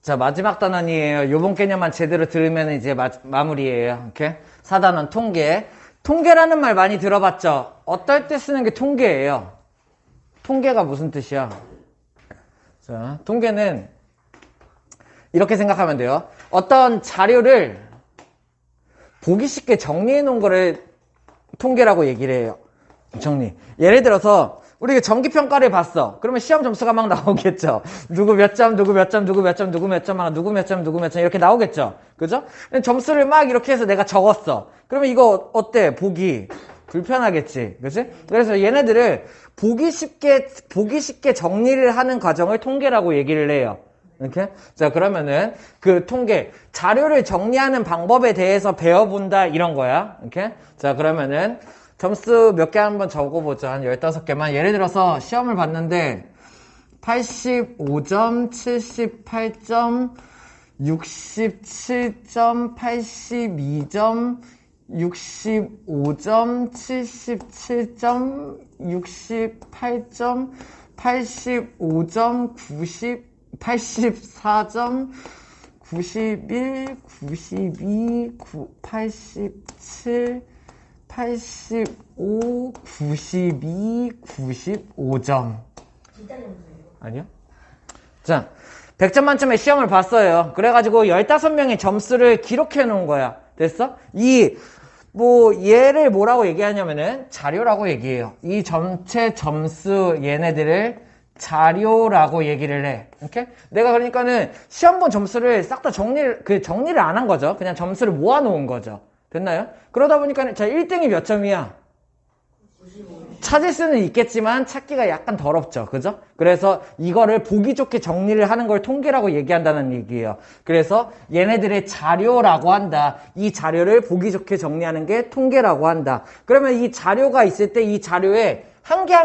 자, 마지막 단원이에요. 요번 개념만 제대로 들으면 이제 마무리예요. 이렇게. 4단원 통계. 통계라는 말 많이 들어봤죠? 어떨 때 쓰는 게 통계예요? 통계가 무슨 뜻이야? 자, 통계는 이렇게 생각하면 돼요. 어떤 자료를 보기 쉽게 정리해 놓은 거를 통계라고 얘기를 해요. 정리. 예를 들어서 우리가 정기평가를 봤어. 그러면 시험 점수가 막 나오겠죠. 누구 몇 점, 누구 몇 점, 누구 몇 점, 누구 몇 점, 누구 몇 점, 누구 몇 점 이렇게 나오겠죠. 그죠? 점수를 막 이렇게 해서 내가 적었어. 그러면 이거 어때? 보기 불편하겠지. 그치? 그래서 얘네들을 보기 쉽게 정리를 하는 과정을 통계라고 얘기를 해요. 이렇게? 자, 그러면은 그 통계, 자료를 정리하는 방법에 대해서 배워본다 이런 거야. 이렇게? 자, 그러면은 점수 몇 개 한번 적어보자. 한 15개만. 예를 들어서 시험을 봤는데 85점, 78점, 67점, 82점, 65점, 77점, 68점, 85점, 84점, 91, 92, 87, 85, 92, 95점. 아니요? 자, 100점 만점에 시험을 봤어요. 그래가지고 15명의 점수를 기록해 놓은 거야. 됐어? 얘를 뭐라고 얘기하냐면은 자료라고 얘기해요. 이 전체 점수 얘네들을 자료라고 얘기를 해. 이렇게? 내가 그러니까는 시험 본 점수를 싹 다 정리를 안 한 거죠. 그냥 점수를 모아 놓은 거죠. 됐나요? 그러다 보니까 자, 1등이 몇 점이야? 찾을 수는 있겠지만 찾기가 약간 더럽죠. 그죠? 그래서 이거를 보기 좋게 정리를 하는 걸 통계라고 얘기한다는 얘기예요. 그래서 얘네들의 자료라고 한다. 이 자료를 보기 좋게 정리하는 게 통계라고 한다. 그러면 이 자료가 있을 때 이 자료에 한 개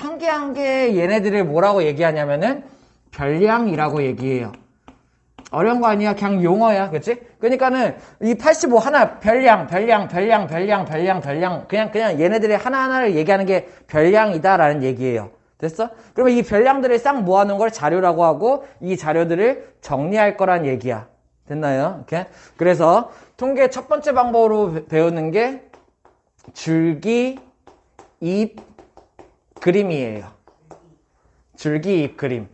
한 개 얘네들을 뭐라고 얘기하냐면은 별량이라고 얘기해요. 어려운 거 아니야. 그냥 용어야. 그치? 그러니까는 이 85 하나 별량. 그냥 얘네들의 하나하나를 얘기하는 게 별량이다라는 얘기예요. 됐어? 그러면 이 별량들을 싹 모아놓은 걸 자료라고 하고 이 자료들을 정리할 거란 얘기야. 됐나요? 이렇게. 그래서 통계 첫 번째 방법으로 배우는 게 줄기, 잎, 그림이에요. 줄기, 잎, 그림.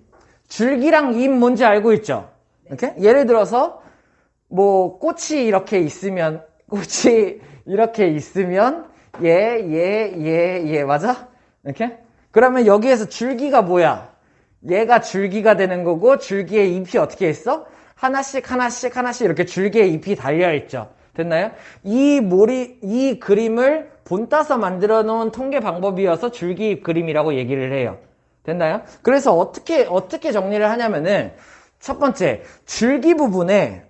줄기랑 잎 뭔지 알고 있죠? 이렇게? 예를 들어서 꽃이 이렇게 있으면 맞아? 이렇게? 그러면 여기에서 줄기가 뭐야? 얘가 줄기가 되는 거고 줄기에 잎이 어떻게 있어? 하나씩 이렇게 줄기에 잎이 달려 있죠. 됐나요? 이 그림을 본따서 만들어 놓은 통계 방법이어서 줄기 잎 그림이라고 얘기를 해요. 됐나요? 그래서 어떻게 정리를 하냐면은 첫 번째, 줄기 부분에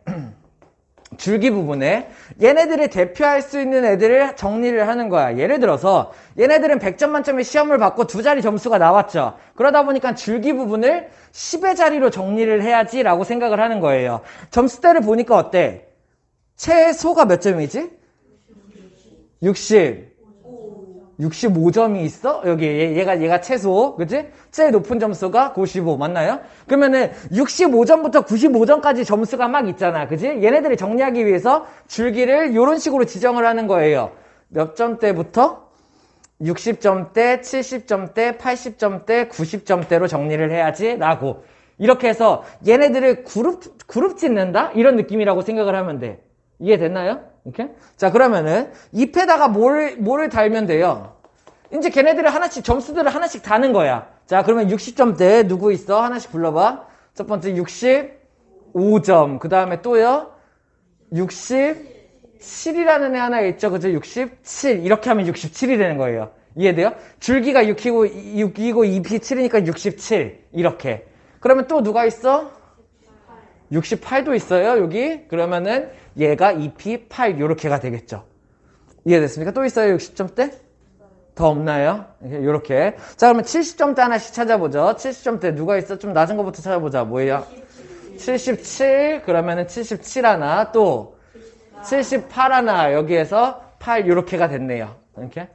얘네들을 대표할 수 있는 애들을 정리를 하는 거야. 예를 들어서 얘네들은 100점 만점에 시험을 받고 2자리 점수가 나왔죠. 그러다 보니까 줄기 부분을 10의 자리로 정리를 해야지 라고 생각을 하는 거예요. 점수대를 보니까 어때? 최소가 몇 점이지? 65점이 있어? 여기 얘가 최소, 그치? 제일 높은 점수가 95 맞나요? 그러면은 65점부터 95점까지 점수가 막 있잖아, 그치? 얘네들이 정리하기 위해서 줄기를 이런 식으로 지정을 하는 거예요. 몇 점대부터? 60점대, 70점대, 80점대, 90점대로 정리를 해야지 라고 이렇게 해서 얘네들을 그룹 짓는다? 이런 느낌이라고 생각을 하면 돼. 이해됐나요? 이렇게? 자, 그러면은 잎에다가 뭐를 달면 돼요? 이제 걔네들을 하나씩 점수들을 하나씩 다는 거야. 자, 그러면 60점대 누구 있어? 하나씩 불러봐. 첫 번째 65점. 그 다음에 또요. 67이라는 애 하나 있죠. 그죠? 67. 이렇게 하면 67이 되는 거예요. 이해돼요? 줄기가 6이고 잎이 7이니까 67. 이렇게. 그러면 또 누가 있어? 68도 있어요, 여기. 그러면은 얘가 잎이 8 요렇게가 되겠죠. 이해됐습니까? 또 있어요, 60점대? 더 없나요? 요렇게. 자, 그러면 70점대 하나씩 찾아보죠. 70점대 누가 있어? 좀 낮은 거부터 찾아보자. 뭐예요? 77. 그러면은 77 하나. 또 78 하나. 여기에서 8 요렇게가 됐네요. 이렇게.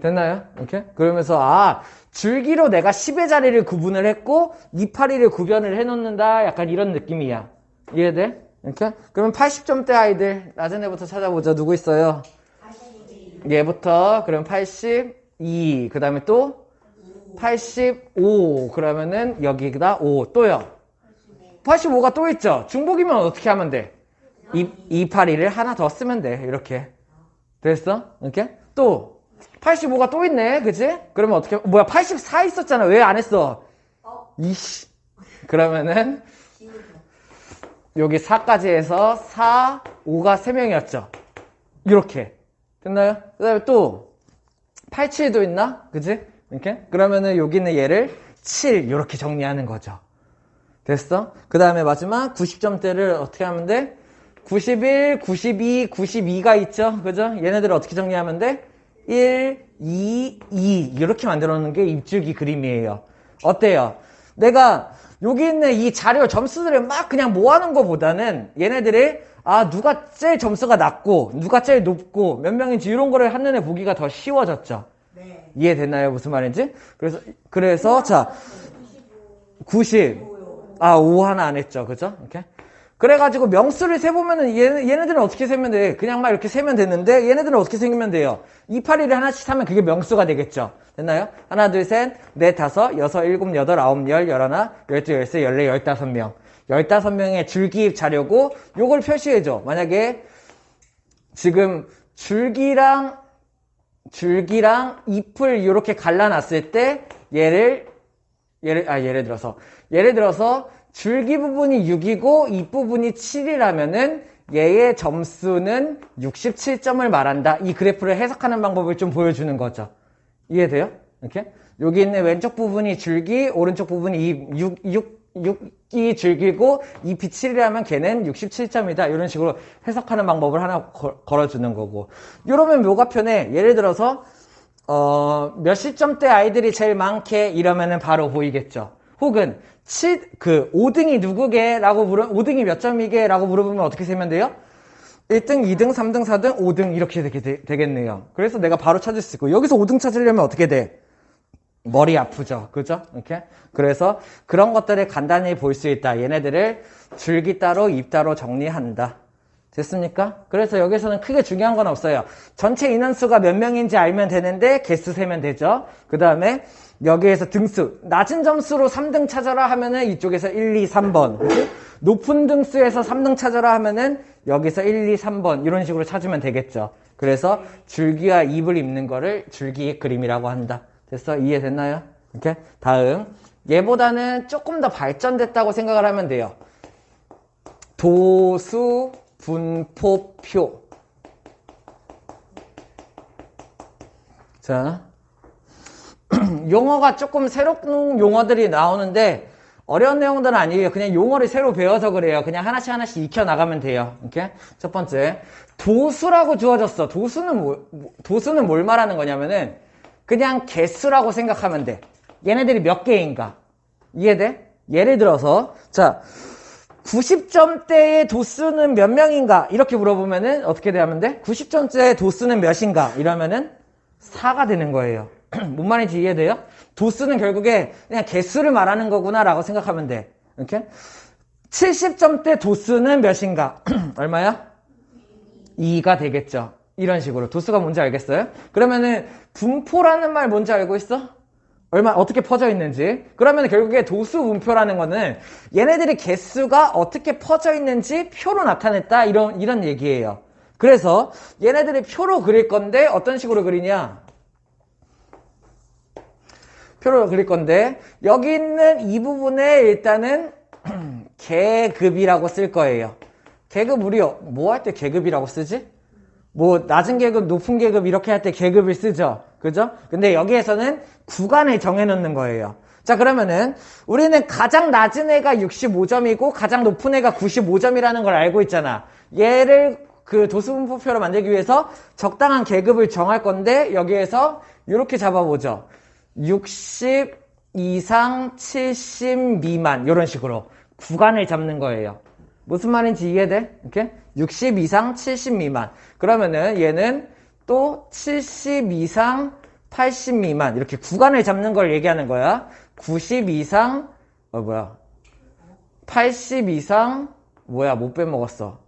됐나요? 이렇게? 그러면서, 줄기로 내가 10의 자리를 구분을 했고, 282를 구별을 해놓는다. 약간 이런 느낌이야. 이해돼? 이렇게? 그러면 80점대 아이들, 낮은 애부터 찾아보자. 누구 있어요? 얘부터, 그럼 82, 그 다음에 또 85, 그러면은 여기다 5, 또요. 85가 또 있죠? 중복이면 어떻게 하면 돼? 282를 하나 더 쓰면 돼. 이렇게. 됐어? 이렇게? 또 85가 또 있네. 그치? 그러면 어떻게, 뭐야, 84 있었잖아. 왜 안 했어? 이씨. 그러면은 여기 4까지 해서 4, 5가 3명이었죠. 이렇게. 됐나요? 그 다음에 또 87도 있나? 그치? 이렇게? 그러면은 여기 있는 얘를 7 이렇게 정리하는 거죠. 됐어? 그 다음에 마지막 90점대를 어떻게 하면 돼? 91, 92, 92가 있죠? 그죠? 얘네들을 어떻게 정리하면 돼? 1, 2, 2 이렇게 만들어 놓는 게 입줄기 그림이에요. 어때요? 내가 여기 있는 이 자료 점수들을 막 그냥 모아놓은 것보다는 얘네들이 누가 제일 점수가 낮고 누가 제일 높고 몇 명인지 이런 거를 한눈에 보기가 더 쉬워졌죠. 네. 이해됐나요? 무슨 말인지? 그래서 자 90, 5 하나 안 했죠. 그죠? 이렇게. 그래가지고 명수를 세보면은 얘네들은 어떻게 세면 돼? 그냥 막 이렇게 세면 되는데 얘네들은 어떻게 세면 돼요? 282를 하나씩 사면 그게 명수가 되겠죠. 됐나요? 하나, 둘, 셋, 넷, 다섯, 여섯, 일곱, 여덟, 아홉, 열, 열하나, 열두, 열세, 열네, 15명. 15명의 줄기 자료고 요걸 표시해줘. 만약에 지금 줄기랑 잎을 이렇게 갈라놨을 때 예를 들어서 줄기 부분이 6이고 잎 부분이 7이라면은 얘의 점수는 67점을 말한다. 이 그래프를 해석하는 방법을 좀 보여주는 거죠. 이해돼요? 이렇게? 여기 있는 왼쪽 부분이 줄기, 오른쪽 부분이 잎, 6이 줄기고 잎이 7이라면 걔는 67점이다. 이런 식으로 해석하는 방법을 하나 걸어주는 거고. 이러면 묘가 편해. 예를 들어서 몇십 점대 아이들이 제일 많게 이러면은 바로 보이겠죠. 혹은 5등이 누구게? 라고 5등이 몇 점이게? 라고 물어보면 어떻게 세면 돼요? 1등, 2등, 3등, 4등, 5등 이렇게 되겠네요. 그래서 내가 바로 찾을 수 있고 여기서 5등 찾으려면 어떻게 돼? 머리 아프죠. 그죠? 이렇게. 그래서 그런 것들을 간단히 볼 수 있다. 얘네들을 줄기 따로 잎 따로 정리한다. 됐습니까? 그래서 여기서는 크게 중요한 건 없어요. 전체 인원수가 몇 명인지 알면 되는데 개수 세면 되죠. 그 다음에 여기에서 등수, 낮은 점수로 3등 찾아라 하면은 이쪽에서 1, 2, 3번. 그치? 높은 등수에서 3등 찾아라 하면은 여기서 1, 2, 3번 이런 식으로 찾으면 되겠죠. 그래서 줄기와 잎을 잇는 거를 줄기 그림이라고 한다. 됐어? 이해됐나요? 이렇게. 다음. 얘보다는 조금 더 발전됐다고 생각을 하면 돼요. 도수 분포표. 자. 용어가 조금 새로운 용어들이 나오는데 어려운 내용들은 아니에요. 그냥 용어를 새로 배워서 그래요. 그냥 하나씩 익혀 나가면 돼요. 이렇게. 첫 번째. 도수라고 주어졌어. 도수는 뭘 말하는 거냐면은 그냥 개수라고 생각하면 돼. 얘네들이 몇 개인가? 이해돼? 예를 들어서, 자, 90점대의 도수는 몇 명인가? 이렇게 물어보면은 어떻게 하면 돼? 90점대의 도수는 몇인가? 이러면은 4가 되는 거예요. 뭔 말인지 이해돼요? 도수는 결국에 그냥 개수를 말하는 거구나 라고 생각하면 돼. 이렇게? 70점대 도수는 몇인가? 얼마야? 2가 되겠죠. 이런 식으로. 도수가 뭔지 알겠어요? 그러면은 분포라는 말 뭔지 알고 있어? 어떻게 퍼져 있는지. 그러면 결국에 도수 분표라는 거는 얘네들의 개수가 어떻게 퍼져 있는지 표로 나타냈다. 이런 얘기예요. 그래서 얘네들이 표로 그릴 건데 어떤 식으로 그리냐? 표로 그릴 건데 여기 있는 이 부분에 일단은 계급이라고 쓸 거예요. 계급 우리 뭐 할 때 계급이라고 쓰지? 뭐 낮은 계급, 높은 계급 이렇게 할 때 계급을 쓰죠. 그죠? 근데 여기에서는 구간을 정해놓는 거예요. 자, 그러면은 우리는 가장 낮은 애가 65점이고 가장 높은 애가 95점이라는 걸 알고 있잖아. 얘를 그 도수분포표로 만들기 위해서 적당한 계급을 정할 건데 여기에서 이렇게 잡아보죠. 60 이상 70 미만 이런 식으로 구간을 잡는 거예요. 무슨 말인지 이해돼? 이렇게 60 이상 70 미만. 그러면은 얘는 또 70 이상 80 미만 이렇게 구간을 잡는 걸 얘기하는 거야. 90 이상 80 이상 못 빼먹었어.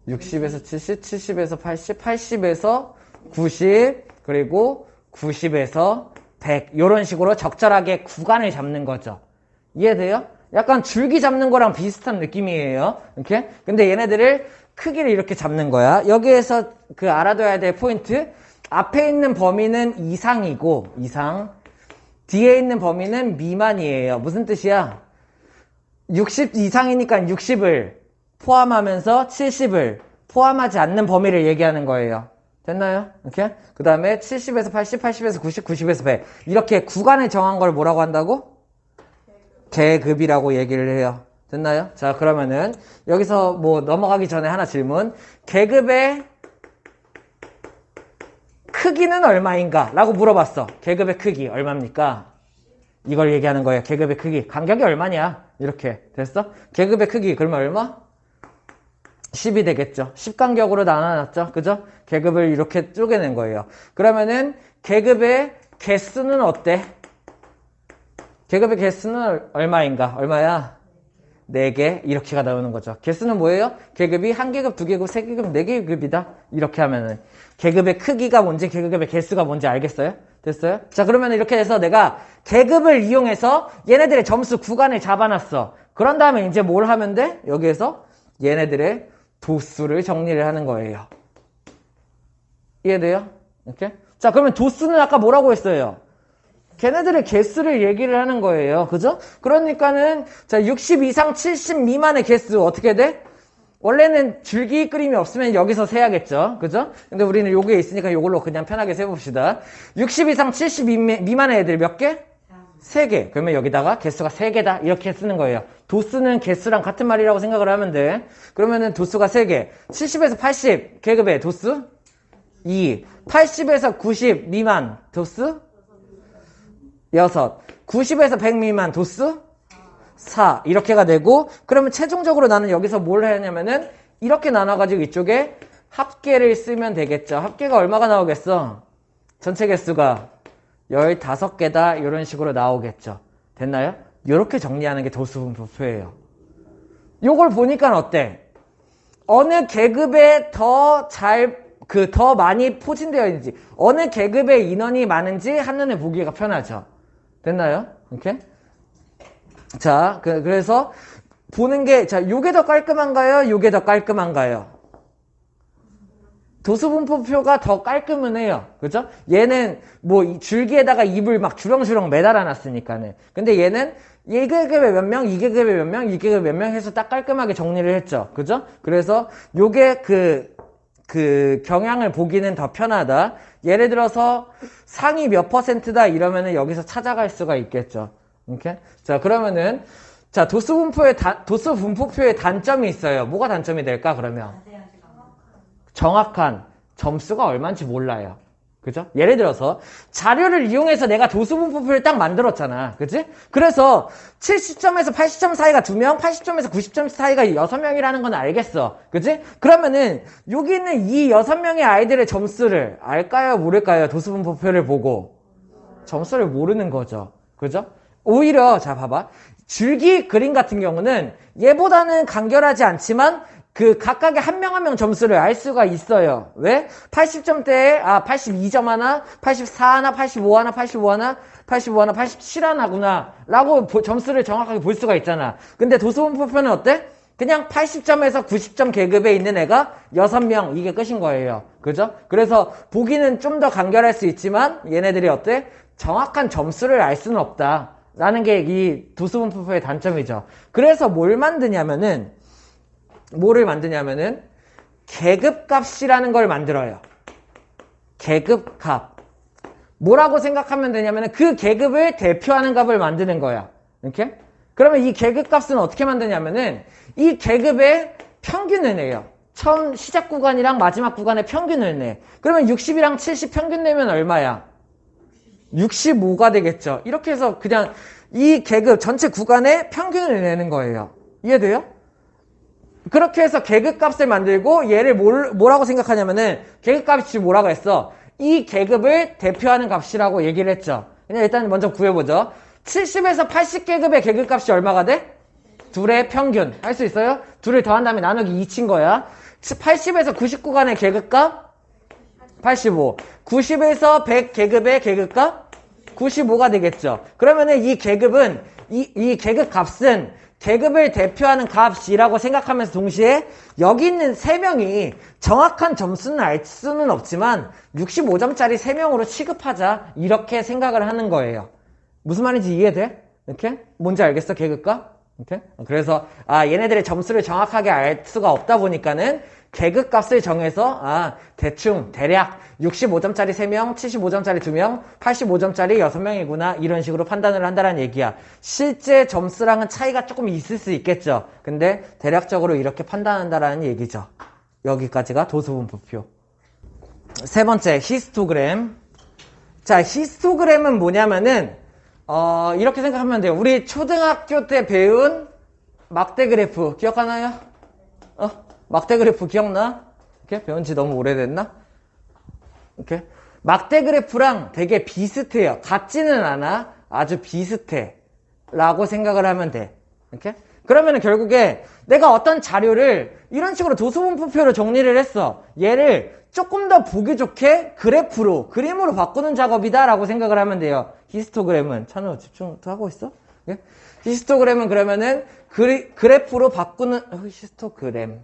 60에서 70, 70에서 80, 80에서 90, 그리고 90에서 100 이런 식으로 적절하게 구간을 잡는 거죠. 이해돼요? 약간 줄기 잡는 거랑 비슷한 느낌이에요. 이렇게. 근데 얘네들을 크기를 이렇게 잡는 거야. 여기에서 그 알아둬야 될 포인트, 앞에 있는 범위는 이상이고 이상, 뒤에 있는 범위는 미만이에요. 무슨 뜻이야? 60 이상이니까 60을 포함하면서 70을 포함하지 않는 범위를 얘기하는 거예요. 됐나요? 이렇게. 그 다음에 70에서 80, 80에서 90, 90에서 100 이렇게 구간을 정한 걸 뭐라고 한다고? 계급이라고 얘기를 해요. 됐나요? 자, 그러면은 여기서 뭐 넘어가기 전에 하나 질문. 계급의 크기는 얼마인가? 라고 물어봤어. 계급의 크기 얼마입니까? 이걸 얘기하는 거예요. 계급의 크기. 간격이 얼마냐? 이렇게 됐어? 계급의 크기 그러면 얼마? 10이 되겠죠. 10간격으로 나눠놨죠. 그죠? 계급을 이렇게 쪼개낸 거예요. 그러면은 계급의 개수는 어때? 계급의 개수는 얼마인가? 얼마야? 4개 이렇게가 나오는 거죠. 개수는 뭐예요? 계급이 1계급, 2계급, 3계급, 4계급이다. 이렇게 하면은 계급의 크기가 뭔지 계급의 개수가 뭔지 알겠어요? 됐어요? 자, 그러면 이렇게 해서 내가 계급을 이용해서 얘네들의 점수 구간을 잡아놨어. 그런 다음에 이제 뭘 하면 돼? 여기에서 얘네들의 도수를 정리를 하는 거예요. 이해돼요? 이렇게? 자, 그러면 도수는 아까 뭐라고 했어요? 걔네들의 개수를 얘기를 하는 거예요. 그죠? 그러니까는, 자, 60 이상 70 미만의 개수 어떻게 돼? 원래는 줄기 그림이 없으면 여기서 세야겠죠. 그죠? 근데 우리는 요게 있으니까 요걸로 그냥 편하게 세봅시다. 60 이상 70 미만의 애들 몇 개? 3개. 그러면 여기다가 개수가 3개다. 이렇게 쓰는 거예요. 도수는 개수랑 같은 말이라고 생각을 하면 돼. 그러면은 도수가 3개. 70에서 80 계급의 도수? 2. 80에서 90 미만 도수? 6. 90에서 100 미만 도수? 4. 이렇게가 되고, 그러면 최종적으로 나는 여기서 뭘 하냐면은 이렇게 나눠가지고 이쪽에 합계를 쓰면 되겠죠. 합계가 얼마가 나오겠어? 전체 개수가 15개다. 이런 식으로 나오겠죠. 됐나요? 이렇게 정리하는 게 도수분포표예요. 요걸 보니까 어때? 어느 계급에 더 많이 포진되어 있는지, 어느 계급에 인원이 많은지 한눈에 보기가 편하죠. 됐나요? 이렇게? 자, 그래서 보는 게, 자, 요게 더 깔끔한가요? 요게 더 깔끔한가요? 도수분포표가 더 깔끔은 해요. 그죠? 얘는 뭐 줄기에다가 입을 막 주렁주렁 매달아 놨으니까는. 근데 얘는 이 계급에 몇 명, 이 계급에 몇 명, 이 계급에 몇 명 해서 딱 깔끔하게 정리를 했죠. 그죠? 그래서 요게 그 경향을 보기는 더 편하다. 예를 들어서 상위 몇 %다 이러면은 여기서 찾아갈 수가 있겠죠. 이렇게? 자, 그러면은, 자, 도수분포표의 단점이 있어요. 뭐가 단점이 될까, 그러면? 정확한 점수가 얼마인지 몰라요. 그죠? 예를 들어서, 자료를 이용해서 내가 도수분포표를 딱 만들었잖아. 그치? 그래서, 70점에서 80점 사이가 2명, 80점에서 90점 사이가 6명이라는 건 알겠어. 그치? 그러면은, 여기 있는 이 6명의 아이들의 점수를 알까요? 모를까요? 도수분포표를 보고. 점수를 모르는 거죠. 그죠? 오히려, 자, 봐봐. 줄기 그림 같은 경우는 얘보다는 간결하지 않지만 그 각각의 한 명 한 명 점수를 알 수가 있어요. 왜? 80점대에 82점 하나, 84 하나, 85 하나, 85 하나, 85 하나, 87 하나구나 라고 점수를 정확하게 볼 수가 있잖아. 근데 도수분포표는 어때? 그냥 80점에서 90점 계급에 있는 애가 6명 이게 끝인 거예요. 그죠? 그래서 보기는 좀 더 간결할 수 있지만 얘네들이 어때? 정확한 점수를 알 수는 없다 라는 게 이 도수분포표의 단점이죠. 그래서 뭐를 만드냐면은 계급값이라는 걸 만들어요. 계급값. 뭐라고 생각하면 되냐면은 그 계급을 대표하는 값을 만드는 거야. 이렇게? 그러면 이 계급값은 어떻게 만드냐면은 이 계급의 평균을 내요. 처음 시작 구간이랑 마지막 구간의 평균을 내. 그러면 60이랑 70 평균 내면 얼마야? 65가 되겠죠. 이렇게 해서 그냥 이 계급 전체 구간의 평균을 내는 거예요. 이해돼요? 그렇게 해서 계급값을 만들고 얘를 뭐라고 생각하냐면은 계급값이 뭐라고 했어? 이 계급을 대표하는 값이라고 얘기를 했죠. 그냥 일단 먼저 구해보죠. 70에서 80계급의 계급값이 얼마가 돼? 둘의 평균. 할 수 있어요? 둘을 더한 다음에 나누기 2 친 거야. 80에서 99간의 계급값? 85. 90에서 100 계급의 계급값? 95가 되겠죠. 그러면은 이 계급은, 이 계급 값은 계급을 대표하는 값이라고 생각하면서 동시에 여기 있는 3명이 정확한 점수는 알 수는 없지만 65점짜리 3명으로 취급하자. 이렇게 생각을 하는 거예요. 무슨 말인지 이해돼? 이렇게? 뭔지 알겠어? 계급값? 이렇게? 그래서 얘네들의 점수를 정확하게 알 수가 없다 보니까는 계급값을 정해서 대충 대략 65점짜리 3명, 75점짜리 2명, 85점짜리 6명이구나 이런 식으로 판단을 한다는 얘기야. 실제 점수랑은 차이가 조금 있을 수 있겠죠. 근데 대략적으로 이렇게 판단한다라는 얘기죠. 여기까지가 도수분포표. 세 번째 히스토그램. 자, 히스토그램은 뭐냐면은 이렇게 생각하면 돼요. 우리 초등학교 때 배운 막대 그래프 기억하나요? 막대 그래프 기억나? 이렇게 배운 지 너무 오래됐나? 이렇게 막대 그래프랑 되게 비슷해요. 같지는 않아. 아주 비슷해. 라고 생각을 하면 돼. 이렇게? 그러면은 결국에 내가 어떤 자료를 이런 식으로 도수분포표로 정리를 했어. 얘를 조금 더 보기 좋게 그래프로, 그림으로 바꾸는 작업이다 라고 생각을 하면 돼요. 히스토그램은. 찬우 집중 하고 있어? 예? 히스토그램은 그러면은 그래프로 바꾸는, 히스토그램.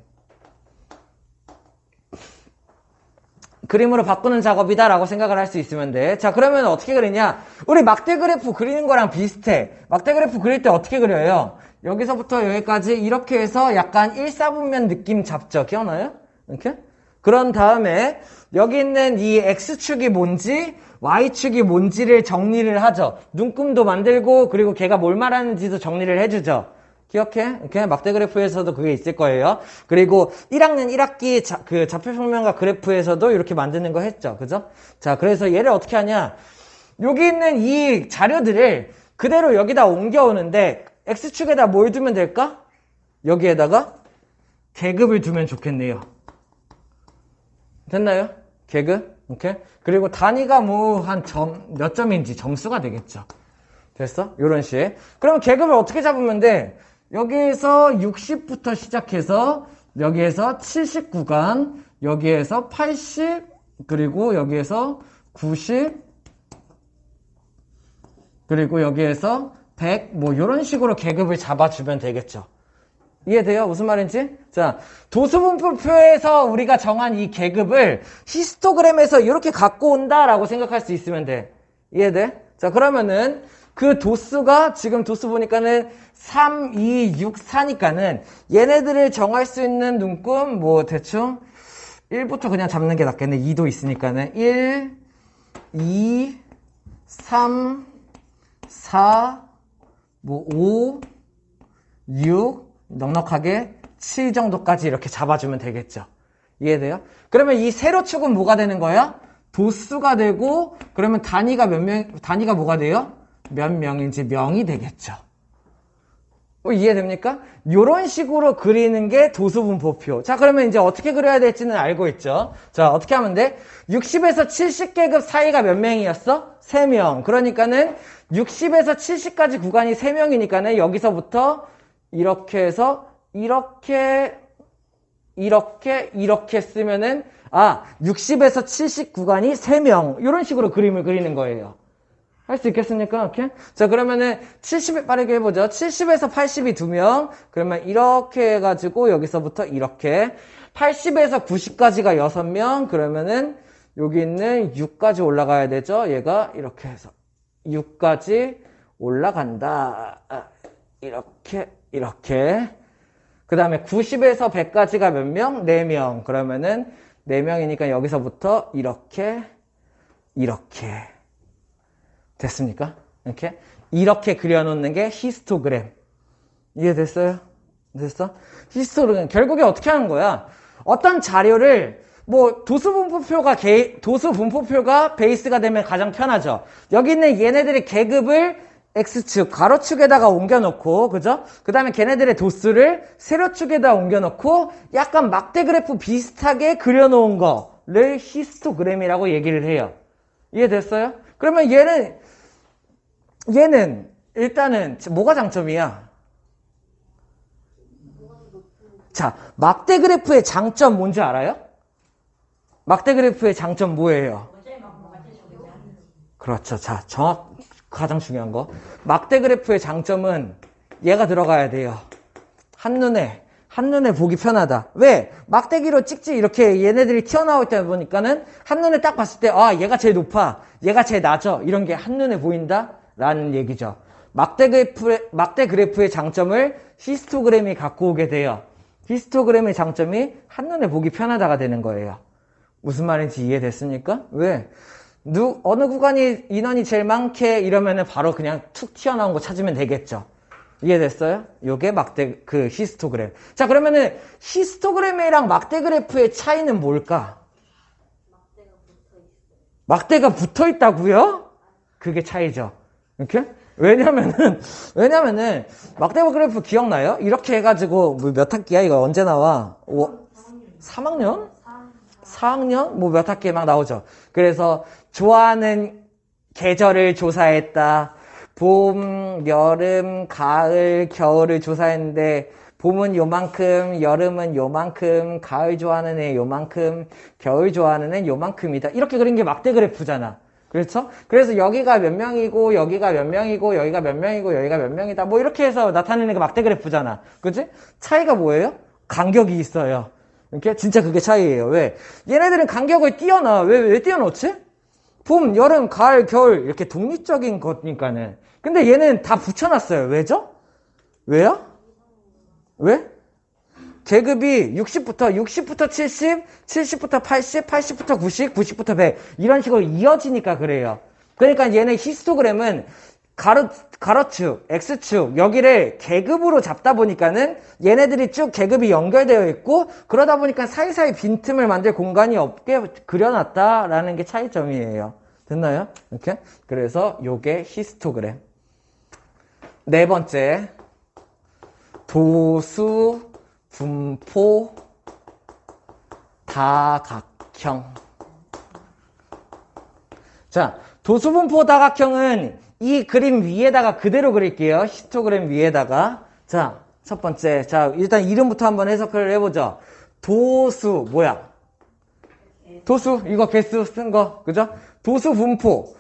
그림으로 바꾸는 작업이다 라고 생각을 할 수 있으면 돼. 자, 그러면 어떻게 그리냐? 우리 막대 그래프 그리는 거랑 비슷해. 막대 그래프 그릴 때 어떻게 그려요? 여기서부터 여기까지 이렇게 해서 약간 1/4분면 느낌 잡죠? 기억나요? 이렇게? 그런 다음에 여기 있는 이 X축이 뭔지 Y축이 뭔지를 정리를 하죠. 눈금도 만들고 그리고 걔가 뭘 말하는지도 정리를 해주죠. 기억해? 이렇게 막대 그래프에서도 그게 있을 거예요. 그리고 1학년 1학기 그 좌표평면과 그래프에서도 이렇게 만드는 거 했죠. 그죠? 자, 그래서 얘를 어떻게 하냐? 여기 있는 이 자료들을 그대로 여기다 옮겨오는데 X축에다 뭘 두면 될까? 여기에다가 계급을 두면 좋겠네요. 됐나요? 계급? 오케이? 그리고 단위가 뭐 한 몇 점인지 점수가 되겠죠. 됐어? 요런 식. 그럼 계급을 어떻게 잡으면 돼? 여기에서 60부터 시작해서 여기에서 79간, 여기에서 80, 그리고 여기에서 90, 그리고 여기에서 100, 뭐 요런 식으로 계급을 잡아주면 되겠죠. 이해돼요? 무슨 말인지? 자, 도수분포표에서 우리가 정한 이 계급을 히스토그램에서 이렇게 갖고 온다라고 생각할 수 있으면 돼. 이해돼? 자, 그러면은 그 도수가 지금 도수 보니까는 3, 2, 6, 4니까는 얘네들을 정할 수 있는 눈금 뭐 대충 1부터 그냥 잡는 게 낫겠네. 2도 있으니까는 1, 2, 3, 4, 뭐 5, 6, 넉넉하게 7 정도까지 이렇게 잡아주면 되겠죠. 이해돼요? 그러면 이 세로축은 뭐가 되는 거야? 도수가 되고, 그러면 단위가 단위가 뭐가 돼요? 몇 명인지 명이 되겠죠. 이해됩니까? 요런 식으로 그리는 게 도수분포표. 자, 그러면 이제 어떻게 그려야 될지는 알고 있죠. 자, 어떻게 하면 돼? 60에서 70계급 사이가 몇 명이었어? 3명. 그러니까는 60에서 70까지 구간이 3명이니까는 여기서부터 이렇게 해서 이렇게 쓰면은 60에서 70 구간이 3명 이런 식으로 그림을 그리는 거예요. 할 수 있겠습니까? 이렇게? 자, 그러면은 70에 빠르게 해보죠. 70에서 80이 2명. 그러면 이렇게 해가지고 여기서부터 이렇게 80에서 90까지가 6명. 그러면은 여기 있는 6까지 올라가야 되죠. 얘가 이렇게 해서 6까지 올라간다. 이렇게. 그 다음에 90에서 100까지가 몇 명? 4명. 그러면은 4명이니까 여기서부터 이렇게. 됐습니까? 이렇게 그려놓는 게 히스토그램. 이해됐어요? 됐어? 히스토그램. 결국에 어떻게 하는 거야? 어떤 자료를 뭐 도수분포표가 베이스가 되면 가장 편하죠. 여기 있는 얘네들의 계급을 X축, 가로축에다가 옮겨놓고, 그죠? 그 다음에 걔네들의 도수를 세로축에다 옮겨놓고, 약간 막대 그래프 비슷하게 그려놓은 거. 뭐를 히스토그램이라고 얘기를 해요. 이해됐어요? 그러면 얘는 일단은 뭐가 장점이야? 자, 막대 그래프의 장점 뭔지 알아요? 막대 그래프의 장점 뭐예요? 그렇죠. 자, 가장 중요한 거. 막대 그래프의 장점은 얘가 들어가야 돼요. 한눈에 보기 편하다. 왜? 막대기로 찍지 이렇게 얘네들이 튀어나올 때 보니까는 한눈에 딱 봤을 때, 아, 얘가 제일 높아. 얘가 제일 낮아. 이런 게 한눈에 보인다? 라는 얘기죠. 막대 그래프의 장점을 히스토그램이 갖고 오게 돼요. 히스토그램의 장점이 한눈에 보기 편하다가 되는 거예요. 무슨 말인지 이해됐습니까? 왜? 어느 구간이 인원이 제일 많게 이러면은 바로 그냥 툭 튀어나온 거 찾으면 되겠죠. 이해됐어요? 요게 히스토그램. 자, 그러면은 히스토그램이랑 막대 그래프의 차이는 뭘까? 막대가 붙어 있다고요? 그게 차이죠. 이렇게? 왜냐면은 막대 그래프 기억나요? 이렇게 해가지고 몇 학기야? 이거 언제 나와? 3학년? 4학년? 몇 학기에 막 나오죠. 그래서 좋아하는 계절을 조사했다. 봄, 여름, 가을, 겨울을 조사했는데 봄은 요만큼, 여름은 요만큼, 가을 좋아하는 애 요만큼, 겨울 좋아하는 애 요만큼이다. 이렇게 그린 게 막대 그래프잖아. 그렇죠? 그래서 여기가 몇 명이고, 여기가 몇 명이고, 여기가 몇 명이고, 여기가 몇 명이다. 이렇게 해서 나타내는 게 막대 그래프잖아. 그치? 차이가 뭐예요? 간격이 있어요. 이렇게? 진짜 그게 차이예요. 왜? 얘네들은 간격을 띄워놔. 왜 띄워놓지? 봄, 여름, 가을, 겨울 이렇게 독립적인 거니까는. 근데 얘는 다 붙여놨어요. 왜죠? 왜요? 왜? 계급이 60부터 70, 70부터 80, 80부터 90, 90부터 100 이런 식으로 이어지니까 그래요. 그러니까 얘는 히스토그램은 가로축, X축 여기를 계급으로 잡다 보니까는 얘네들이 쭉 계급이 연결되어 있고 그러다 보니까 사이사이 빈틈을 만들 공간이 없게 그려놨다라는 게 차이점이에요. 됐나요? 이렇게? 그래서 요게 히스토그램. 네 번째, 도수, 분포, 다각형. 자, 도수, 분포, 다각형은 이 그림 위에다가 그대로 그릴게요. 히스토그램 위에다가. 자, 첫 번째. 자, 일단 이름부터 한번 해석을 해보죠. 도수, 뭐야? 도수, 이거 개수 쓴 거, 그죠? 도수, 분포.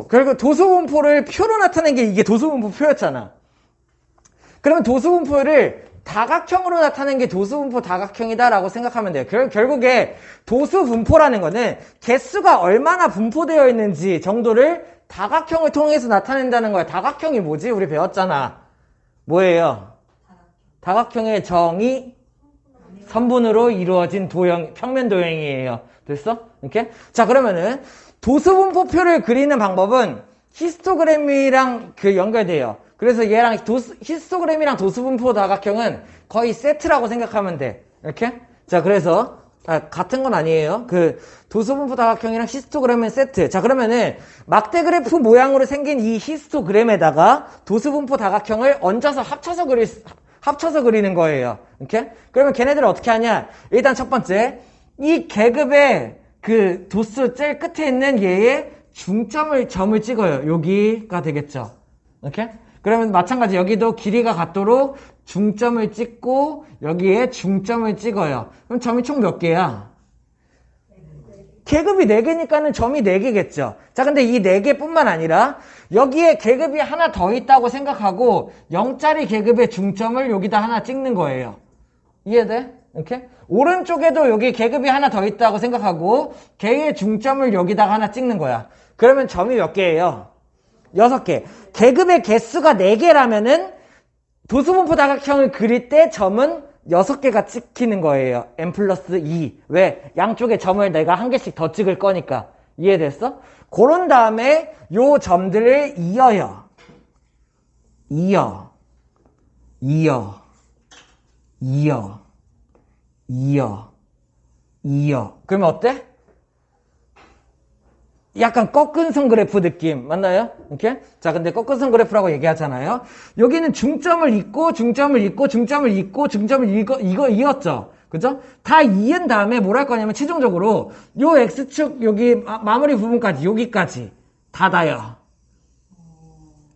그리고 도수, 분포를 표로 나타낸 게 이게 도수, 분포 표였잖아. 그러면 도수, 분포를 다각형으로 나타낸 게 도수, 분포, 다각형이다라고 생각하면 돼요. 결국에 도수, 분포라는 거는 개수가 얼마나 분포되어 있는지 정도를 다각형을 통해서 나타낸다는 거야. 다각형이 뭐지? 우리 배웠잖아. 뭐예요? 다각형의 정의 선분으로 이루어진 평면 도형이에요. 됐어? 이렇게? 자, 그러면은 도수, 분포표를 그리는 방법은 히스토그램이랑 연결돼요. 그래서 얘랑 히스토그램이랑 도수, 분포, 다각형은 거의 세트라고 생각하면 돼. 이렇게? 자, 그래서 같은 건 아니에요. 도수, 분포, 다각형이랑 히스토그램은 세트. 자, 그러면은 막대 그래프 모양으로 생긴 이 히스토그램에다가 도수, 분포, 다각형을 얹어서 합쳐서 그리는 거예요. 이렇게? 그러면 걔네들은 어떻게 하냐? 일단 첫 번째, 이 계급의 도수 제일 끝에 있는 얘의 점을 찍어요. 여기가 되겠죠. 이렇게? 그러면 마찬가지 여기도 길이가 같도록 중점을 찍고 여기에 중점을 찍어요. 그럼 점이 총 몇 개야? 계급이 4개니까는 점이 4개겠죠. 자, 근데 이 4개 뿐만 아니라 여기에 계급이 하나 더 있다고 생각하고 0짜리 계급의 중점을 여기다 하나 찍는 거예요. 이해돼? 이렇게? 오른쪽에도 여기 계급이 하나 더 있다고 생각하고 걔의 중점을 여기다가 하나 찍는 거야. 그러면 점이 몇 개예요? 6개. 계급의 개수가 4개라면은 도수분포 다각형을 그릴 때 점은 6개가 찍히는 거예요. n 플러스 2. 왜? 양쪽에 점을 내가 한 개씩 더 찍을 거니까. 이해됐어? 그런 다음에 요 점들을 이어요. 그러면 어때? 약간 꺾은선 그래프 느낌 맞나요? 이렇게? 자, 근데 꺾은선 그래프라고 얘기하잖아요. 여기는 중점을 잇고 중점을 잇고 중점을 잇고 중점을 이었죠. 그죠? 다 이은 다음에 뭘 할 거냐면 최종적으로 요 X축 여기 마무리 부분까지 여기까지 닫아요.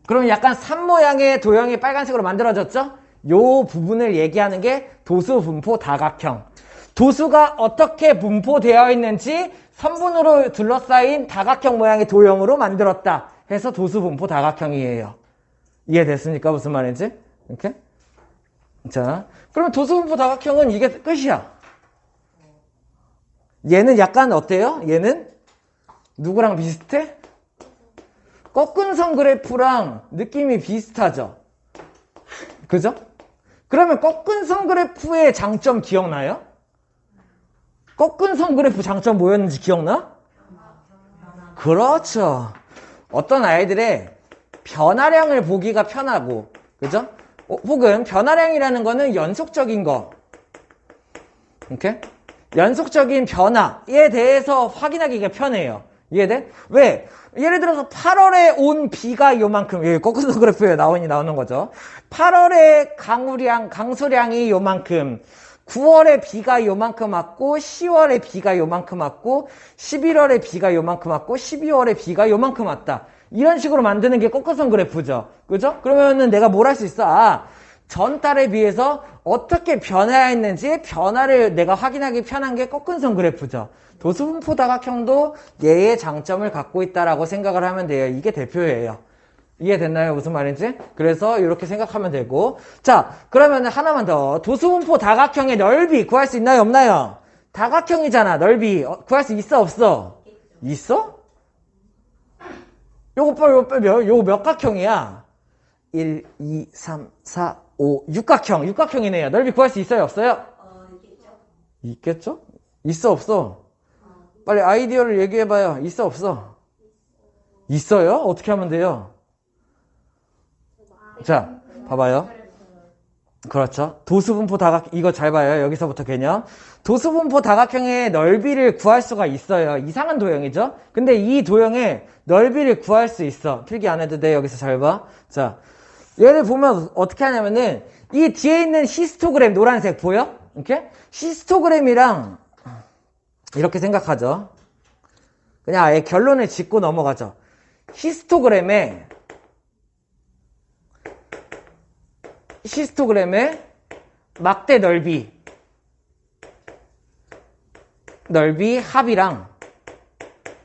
그러면 약간 산 모양의 도형이 빨간색으로 만들어졌죠? 요 부분을 얘기하는 게 도수 분포 다각형. 도수가 어떻게 분포되어 있는지 선분으로 둘러싸인 다각형 모양의 도형으로 만들었다 해서 도수 분포 다각형이에요. 이해됐습니까? 무슨 말인지? 이렇게? 자, 그럼 도수 분포 다각형은 이게 끝이야. 얘는 약간 어때요? 얘는 누구랑 비슷해? 꺾은 선 그래프랑 느낌이 비슷하죠? 그죠? 그러면 꺾은 선 그래프의 장점 기억나요? 꺾은 선 그래프 장점 뭐였는지 기억나? 그렇죠. 어떤 아이들의 변화량을 보기가 편하고, 그죠? 혹은 변화량이라는 거는 연속적인 거. 이렇게? 연속적인 변화에 대해서 확인하기가 편해요. 이해돼? 왜? 예를 들어서 8월에 온 비가 요만큼, 여기 꺾은 선 그래프에 나오는 거죠. 8월에 강수량이 요만큼, 9월에 비가 요만큼 왔고, 10월에 비가 요만큼 왔고, 11월에 비가 요만큼 왔고, 12월에 비가 요만큼 왔다. 이런 식으로 만드는 게 꺾은 선 그래프죠. 그죠? 그러면은 내가 뭘 할 수 있어? 아, 전달에 비해서 어떻게 변화했는지 변화를 내가 확인하기 편한 게 꺾은 선 그래프죠. 도수분포 다각형도 얘의 장점을 갖고 있다라고 생각을 하면 돼요. 이게 대표예요. 이해됐나요? 무슨 말인지? 그래서 이렇게 생각하면 되고. 자, 그러면 하나만 더. 도수분포 다각형의 넓이 구할 수 있나요? 없나요? 다각형이잖아. 넓이. 구할 수 있어? 없어? 있어? 요거 몇 각형이야? 1, 2, 3, 4, 5, 6각형. 6각형이네요. 넓이 구할 수 있어요? 없어요? 있겠죠? 있어? 없어? 빨리 아이디어를 얘기해봐요. 있어? 없어? 있어요? 어떻게 하면 돼요? 자, 봐봐요. 그렇죠. 도수분포 다각, 이거 잘 봐요. 여기서부터 개념. 도수분포 다각형의 넓이를 구할 수가 있어요. 이상한 도형이죠? 근데 이 도형의 넓이를 구할 수 있어. 필기 안 해도 돼. 여기서 잘 봐. 자, 얘를 보면 어떻게 하냐면은 이 뒤에 있는 히스토그램 노란색 보여? 이렇게? 히스토그램이랑 이렇게 생각하죠. 그냥 아예 결론을 짓고 넘어가죠. 히스토그램의 막대 넓이 합이랑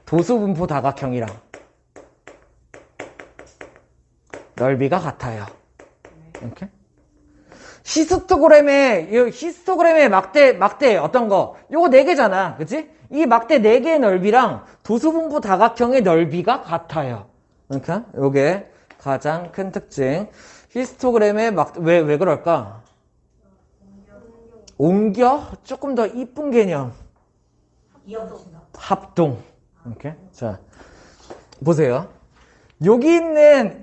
도수분포 다각형이랑 넓이가 같아요. 이렇게? 히스토그램의 막대 어떤 거? 요거 4개잖아. 그치? 이 막대 4개의 넓이랑 도수분포 다각형의 넓이가 같아요. 그러니까 요게 가장 큰 특징. 히스토그램의 왜 그럴까? 옮겨? 조금 더 이쁜 개념. 합동. 이렇게. 자, 보세요. 여기 있는,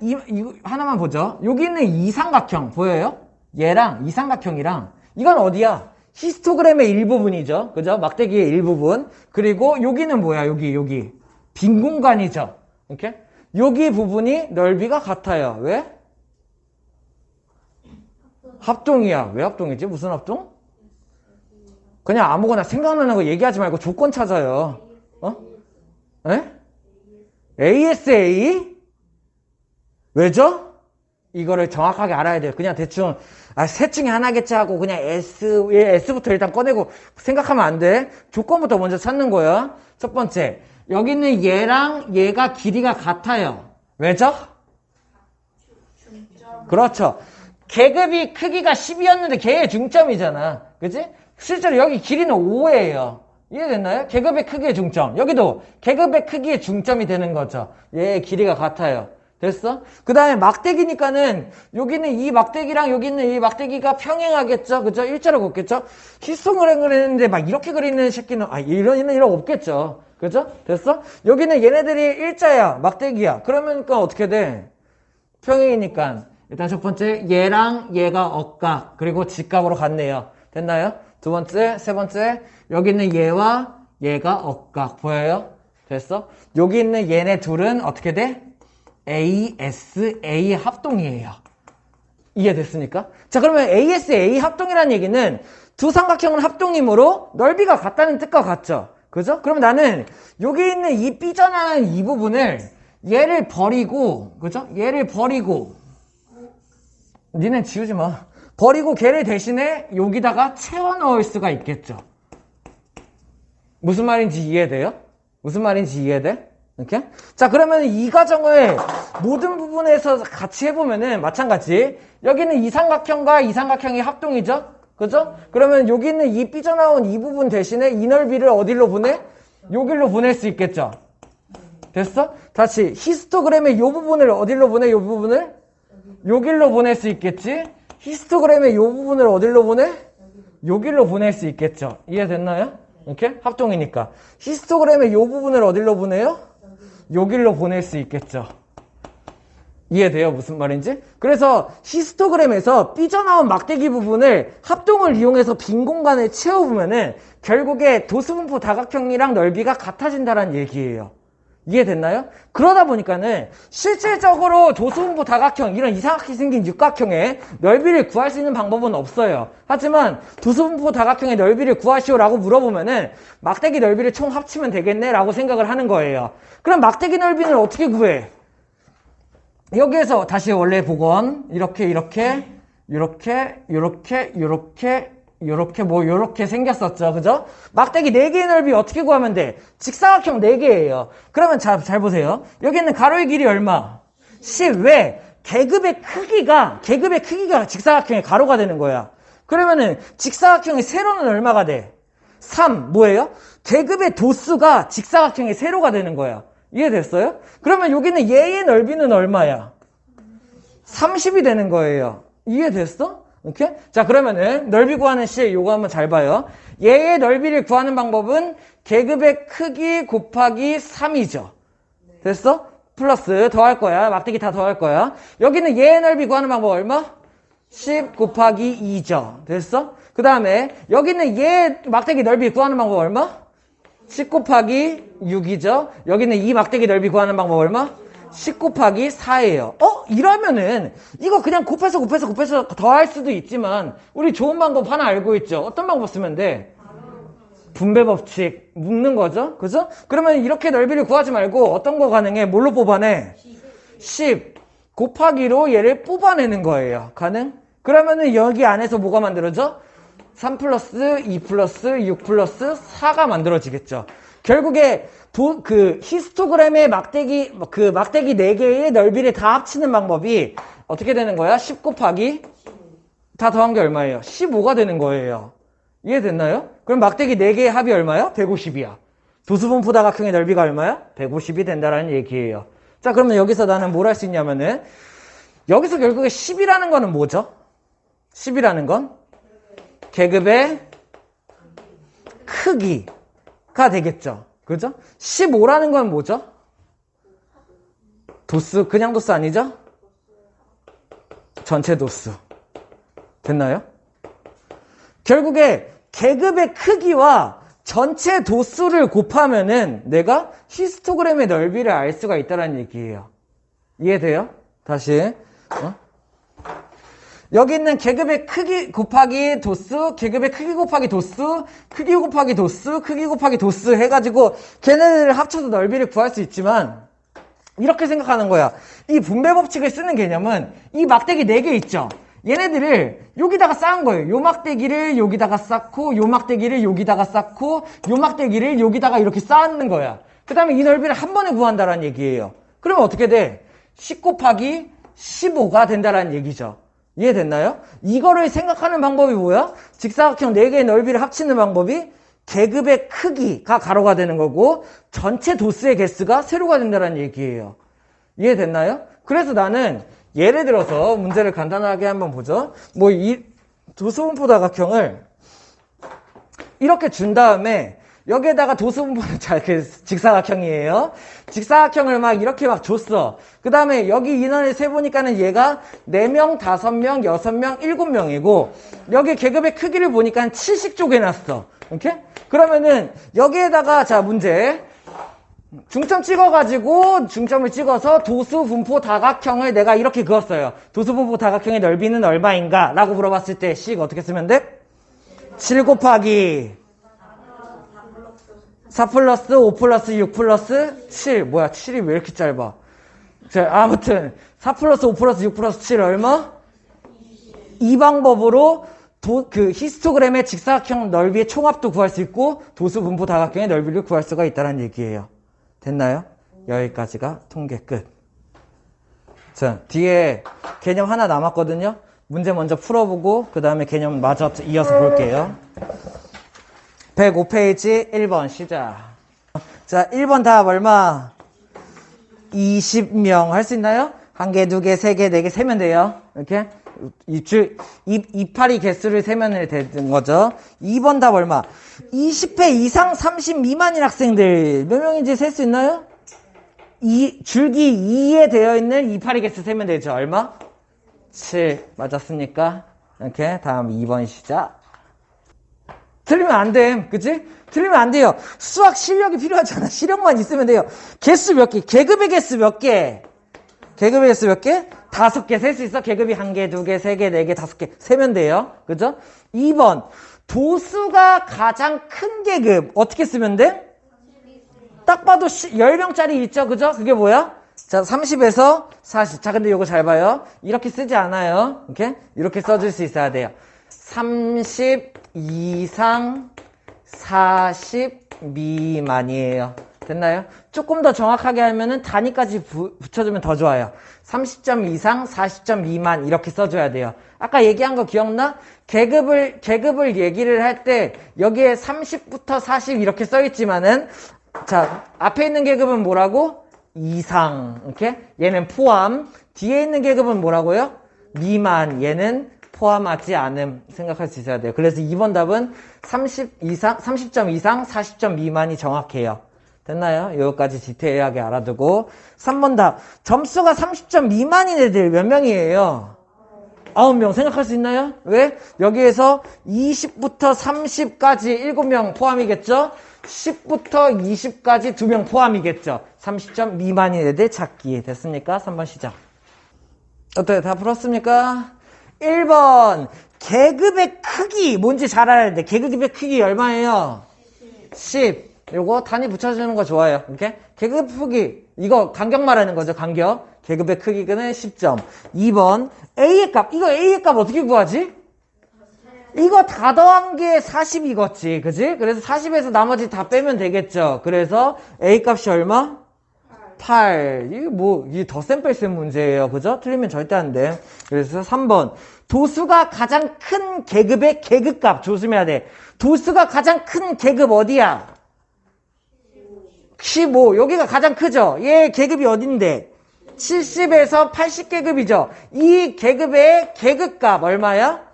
하나만 보죠. 여기 있는 이삼각형, 보여요? 얘랑 이삼각형이랑, 이건 어디야? 히스토그램의 일부분이죠. 그죠? 막대기의 일부분. 그리고 여기는 뭐야? 여기. 빈 공간이죠. 이렇게. 여기 부분이 넓이가 같아요. 왜? 합동이야. 왜 합동이지? 무슨 합동? 그냥 아무거나 생각나는 거 얘기하지 말고 조건 찾아요. 에? ASA? 왜죠? 이거를 정확하게 알아야 돼요. 그냥 대충 셋 중에 하나겠지 하고 그냥 S부터 일단 꺼내고 생각하면 안 돼. 조건부터 먼저 찾는 거야. 첫 번째, 여기는 얘랑 얘가 길이가 같아요. 왜죠? 그렇죠. 계급이 크기가 10이었는데 걔의 중점이잖아. 그치? 실제로 여기 길이는 5예요. 이해됐나요? 계급의 크기의 중점. 여기도 계급의 크기의 중점이 되는 거죠. 얘의 길이가 같아요. 됐어? 그 다음에 막대기니까는 여기는 이 막대기랑 여기 있는 이 막대기가 평행하겠죠? 그죠? 일자로 걷겠죠? 히스토그램을 했는데 막 이렇게 그리는 새끼는 이런 없겠죠? 그죠? 됐어? 여기는 얘네들이 일자야. 막대기야. 그러니까 어떻게 돼? 평행이니까. 일단 첫 번째, 얘랑 얘가 억각. 그리고 직각으로 같네요. 됐나요? 두 번째, 세 번째, 여기 있는 얘와 얘가 억각. 보여요? 됐어? 여기 있는 얘네 둘은 어떻게 돼? ASA 합동이에요. 이해됐습니까? 자, 그러면 ASA 합동이라는 얘기는 두 삼각형은 합동이므로 넓이가 같다는 뜻과 같죠. 그죠? 그럼 나는 여기 있는 이 삐져나가는 이 부분을 얘를 버리고, 그죠? 얘를 버리고, 니넨 지우지 마. 버리고 걔를 대신에 여기다가 채워 넣을 수가 있겠죠. 무슨 말인지 이해돼요? 무슨 말인지 이해돼? 이렇게? 자, 그러면 이 과정을 모든 부분에서 같이 해보면은 마찬가지. 여기는 이 삼각형과 이 삼각형이 합동이죠? 그죠? 그러면 여기 있는 이 삐져나온 이 부분 대신에 이 넓이를 어디로 보내? 여기로 보낼 수 있겠죠? 됐어? 다시 히스토그램의 이 부분을 어디로 보내? 이 부분을? 여기로 보낼 수 있겠지? 히스토그램의 이 부분을 어디로 보내? 여기로 보낼 수 있겠죠? 이해됐나요? 이렇게? 합동이니까. 히스토그램의 이 부분을 어디로 보내요? 여기로 보낼 수 있겠죠? 이해돼요? 무슨 말인지? 그래서 히스토그램에서 삐져나온 막대기 부분을 합동을 이용해서 빈 공간을 채워보면은 결국에 도수분포 다각형이랑 넓이가 같아진다는 얘기예요. 이해됐나요? 그러다 보니까는 실질적으로 도수분포 다각형, 이런 이상하게 생긴 육각형의 넓이를 구할 수 있는 방법은 없어요. 하지만 도수분포 다각형의 넓이를 구하시오라고 물어보면은 막대기 넓이를 총 합치면 되겠네 라고 생각을 하는 거예요. 그럼 막대기 넓이는 어떻게 구해? 여기에서 다시 원래 복원 이렇게 생겼었죠. 그죠? 막대기 4개의 넓이 어떻게 구하면 돼? 직사각형 4개예요. 그러면 잘 보세요. 여기 있는 가로의 길이 얼마? 10. 왜? 계급의 크기가 직사각형의 가로가 되는 거야. 그러면은 직사각형의 세로는 얼마가 돼? 3. 뭐예요? 계급의 도수가 직사각형의 세로가 되는 거야. 이해됐어요? 그러면 여기는 얘의 넓이는 얼마야? 30이 되는 거예요. 이해됐어? 오케이? 자, 그러면은 넓이 구하는 시 요거 한번 잘 봐요. 얘의 넓이를 구하는 방법은 계급의 크기 곱하기 3이죠. 됐어? 플러스 더할 거야. 막대기 다 더할 거야. 여기는 얘의 넓이 구하는 방법 얼마? 10 곱하기 2죠. 됐어? 그 다음에 여기는 얘 막대기 넓이 구하는 방법 얼마? 10 곱하기 6이죠. 여기는 이 막대기 넓이 구하는 방법 얼마? 10 곱하기 4예요. 이러면은 이거 그냥 곱해서 더할 수도 있지만 우리 좋은 방법 하나 알고 있죠. 어떤 방법 쓰면 돼? 분배 법칙 묶는 거죠. 그죠? 그러면 이렇게 넓이를 구하지 말고 어떤 거 가능해? 뭘로 뽑아내? 10 곱하기로 얘를 뽑아내는 거예요. 가능? 그러면은 여기 안에서 뭐가 만들어져? 3 플러스 2 플러스 6 플러스 4가 만들어지겠죠. 결국에 히스토그램의 막대기 4개의 넓이를 다 합치는 방법이 어떻게 되는 거야? 10 곱하기 다 더한 게 얼마예요? 15가 되는 거예요. 이해됐나요? 그럼 막대기 4개의 합이 얼마야? 150이야. 도수분포 다각형의 넓이가 얼마야? 150이 된다는 얘기예요. 자, 그러면 여기서 나는 뭘 할 수 있냐면은 여기서 결국에 10이라는 거는 뭐죠? 10이라는 건 계급의 크기가 되겠죠. 그죠? 15라는 건 뭐죠? 도수, 그냥 도수 아니죠? 전체 도수. 됐나요? 결국에 계급의 크기와 전체 도수를 곱하면은 내가 히스토그램의 넓이를 알 수가 있다는 얘기예요. 이해돼요? 다시. 여기 있는 계급의 크기 곱하기 도수, 계급의 크기 곱하기 도수, 크기 곱하기 도수, 크기 곱하기 도수 해가지고 걔네들을 합쳐서 넓이를 구할 수 있지만 이렇게 생각하는 거야. 이 분배 법칙을 쓰는 개념은 이 막대기 4개 있죠? 얘네들을 여기다가 쌓은 거예요. 요 막대기를 여기다가 쌓고, 요 막대기를 여기다가 쌓고, 요 막대기를 여기다가 이렇게 쌓는 거야. 그 다음에 이 넓이를 한 번에 구한다는 얘기예요. 그러면 어떻게 돼? 10 곱하기 15가 된다는 얘기죠. 이해됐나요? 이거를 생각하는 방법이 뭐야? 직사각형 4개의 넓이를 합치는 방법이 계급의 크기가 가로가 되는 거고 전체 도수의 개수가 세로가 된다는 얘기예요. 이해됐나요? 그래서 나는 예를 들어서 문제를 간단하게 한번 보죠. 뭐 이 도수분포 다각형을 이렇게 준 다음에 여기에다가 도수분포는 직사각형이에요. 직사각형을 막 이렇게 막 줬어. 그 다음에 여기 인원을 세보니까는 얘가 4명, 5명, 6명, 7명이고 여기 계급의 크기를 보니까 7씩 쪼개놨어. 오케이? 그러면은 여기에다가 자 문제 중점 중점을 찍어서 도수분포 다각형을 내가 이렇게 그었어요. 도수분포 다각형의 넓이는 얼마인가? 라고 물어봤을 때 식 어떻게 쓰면 돼? 7 곱하기 4 플러스 5 플러스 6 플러스 7. 뭐야, 7이 왜 이렇게 짧아? 자, 아무튼 4 플러스 5 플러스 6 플러스 7 얼마? 이 방법으로 그 히스토그램의 직사각형 넓이의 총합도 구할 수 있고 도수 분포 다각형의 넓이를 구할 수가 있다는 얘기예요. 됐나요? 여기까지가 통계 끝. 자, 뒤에 개념 하나 남았거든요. 문제 먼저 풀어보고 그 다음에 개념 마저 이어서 볼게요. 105페이지 1번 시작. 자, 1번 답 얼마? 20명 할 수 있나요? 1개, 2개, 3개, 4개 세면 돼요. 이렇게 이파리 개수를 세면 되는 거죠. 2번 답 얼마? 20회 이상 30 미만인 학생들 몇 명인지 셀 수 있나요? 줄기 2에 되어 있는 이파리 개수 세면 되죠. 얼마? 7. 맞았습니까? 이렇게 다음 2번 시작. 틀리면 안 돼. 그치? 틀리면 안 돼요. 수학 실력이 필요하잖아. 실력만 있으면 돼요. 개수 몇 개? 계급의 개수 몇 개? 계급의 개수 몇 개? 5개 셀 수 있어? 계급이 1개, 2개, 3개, 4개, 5개 세면 돼요. 그죠? 2번. 도수가 가장 큰 계급. 어떻게 쓰면 돼? 딱 봐도 10명짜리 있죠? 그죠? 그게 뭐야? 자, 30에서 40. 자, 근데 이거 잘 봐요. 이렇게 쓰지 않아요. 이렇게 써줄 수 있어야 돼요. 30 이상 40 미만이에요. 됐나요? 조금 더 정확하게 하면은 단위까지 붙여주면 더 좋아요. 30점 이상 40점 미만 이렇게 써줘야 돼요. 아까 얘기한 거 기억나? 계급을 얘기를 할 때 여기에 30부터 40 이렇게 써있지만은 자, 앞에 있는 계급은 뭐라고? 이상. 이렇게 얘는 포함. 뒤에 있는 계급은 뭐라고요? 미만. 얘는 포함하지 않음. 생각할 수 있어야 돼요. 그래서 2번 답은 30점 이상 40점 미만이 정확해요. 됐나요? 여기까지 디테일하게 알아두고 3번 답. 점수가 30점 미만인 애들 몇 명이에요? 9명. 생각할 수 있나요? 왜? 여기에서 20부터 30까지 7명 포함이겠죠? 10부터 20까지 2명 포함이겠죠? 30점 미만인 애들 찾기. 됐습니까? 3번 시작. 어때요? 다 풀었습니까? 1번. 계급의 크기. 뭔지 잘 알아야 돼. 계급의 크기 얼마예요? 10. 요거 단위 붙여주는 거 좋아요. 이렇게 계급 크기 이거 간격 말하는 거죠. 간격. 계급의 크기는 10점. 2번 A의 값. 이거 A의 값 어떻게 구하지? 이거 다 더한 게 40이겠지. 그지? 그래서 40에서 나머지 다 빼면 되겠죠. 그래서 A 값이 얼마? 8. 이게 덧셈 뺄셈 문제예요. 그죠? 틀리면 절대 안 돼. 그래서 3번. 도수가 가장 큰 계급의 계급값 조심해야 돼. 도수가 가장 큰 계급 어디야? 15. 여기가 가장 크죠? 얘 계급이 어딘데? 70에서 80계급이죠? 이 계급의 계급값 얼마야?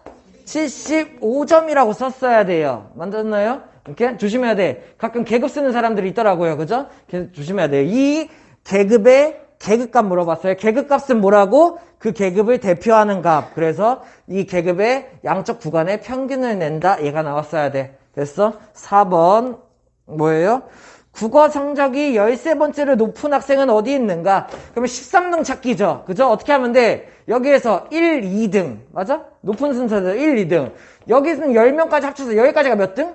75점이라고 썼어야 돼요. 맞았나요? 이렇게 조심해야 돼. 가끔 계급 쓰는 사람들이 있더라고요. 그죠? 조심해야 돼요. 이 계급의 계급값 물어봤어요. 계급값은 뭐라고? 그 계급을 대표하는 값. 그래서 이 계급의 양적 구간의 평균을 낸다. 얘가 나왔어야 돼. 됐어? 4번 뭐예요? 국어 성적이 13번째로 높은 학생은 어디 있는가? 그러면 13등 찾기죠. 그죠? 어떻게 하면 돼? 여기에서 1, 2등. 맞아? 높은 순서들 1, 2등. 여기는 10명까지 합쳐서 여기까지가 몇 등?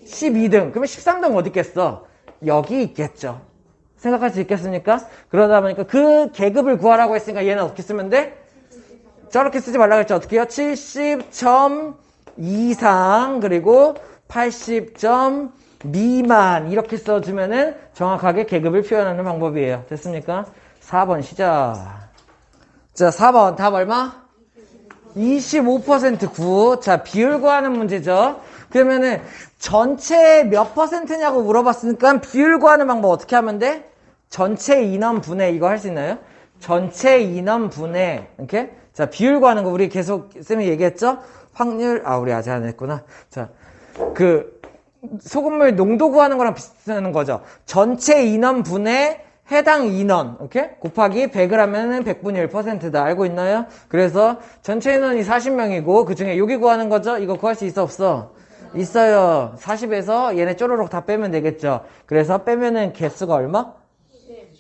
12등. 그러면 13등 어디 있겠어? 여기 있겠죠. 생각할 수 있겠습니까? 그러다 보니까 그 계급을 구하라고 했으니까 얘는 어떻게 쓰면 돼? 저렇게 쓰지 말라고 했죠. 어떻게 해요? 70점 이상 그리고 80점 미만 이렇게 써주면은 정확하게 계급을 표현하는 방법이에요. 됐습니까? 4번 시작. 자, 4번 답 얼마? 25% 9. 자, 비율 구하는 문제죠. 그러면은 전체 몇 퍼센트냐고 물어봤으니까 비율 구하는 방법 어떻게 하면 돼? 전체 인원 분의 이거 할 수 있나요? 전체 인원 분의 이렇게 자, 비율 구하는 거 우리 계속 쌤이 얘기했죠? 확률 우리 아직 안 했구나. 자, 소금물 농도 구하는 거랑 비슷한 거죠. 전체 인원 분의 해당 인원, 오케이? 곱하기 100을 하면은 100분의 1%다. 알고 있나요? 그래서 전체 인원이 40명이고, 그 중에 여기 구하는 거죠? 이거 구할 수 있어, 없어? 있어요. 40에서 얘네 쪼르륵 다 빼면 되겠죠. 그래서 빼면은 개수가 얼마?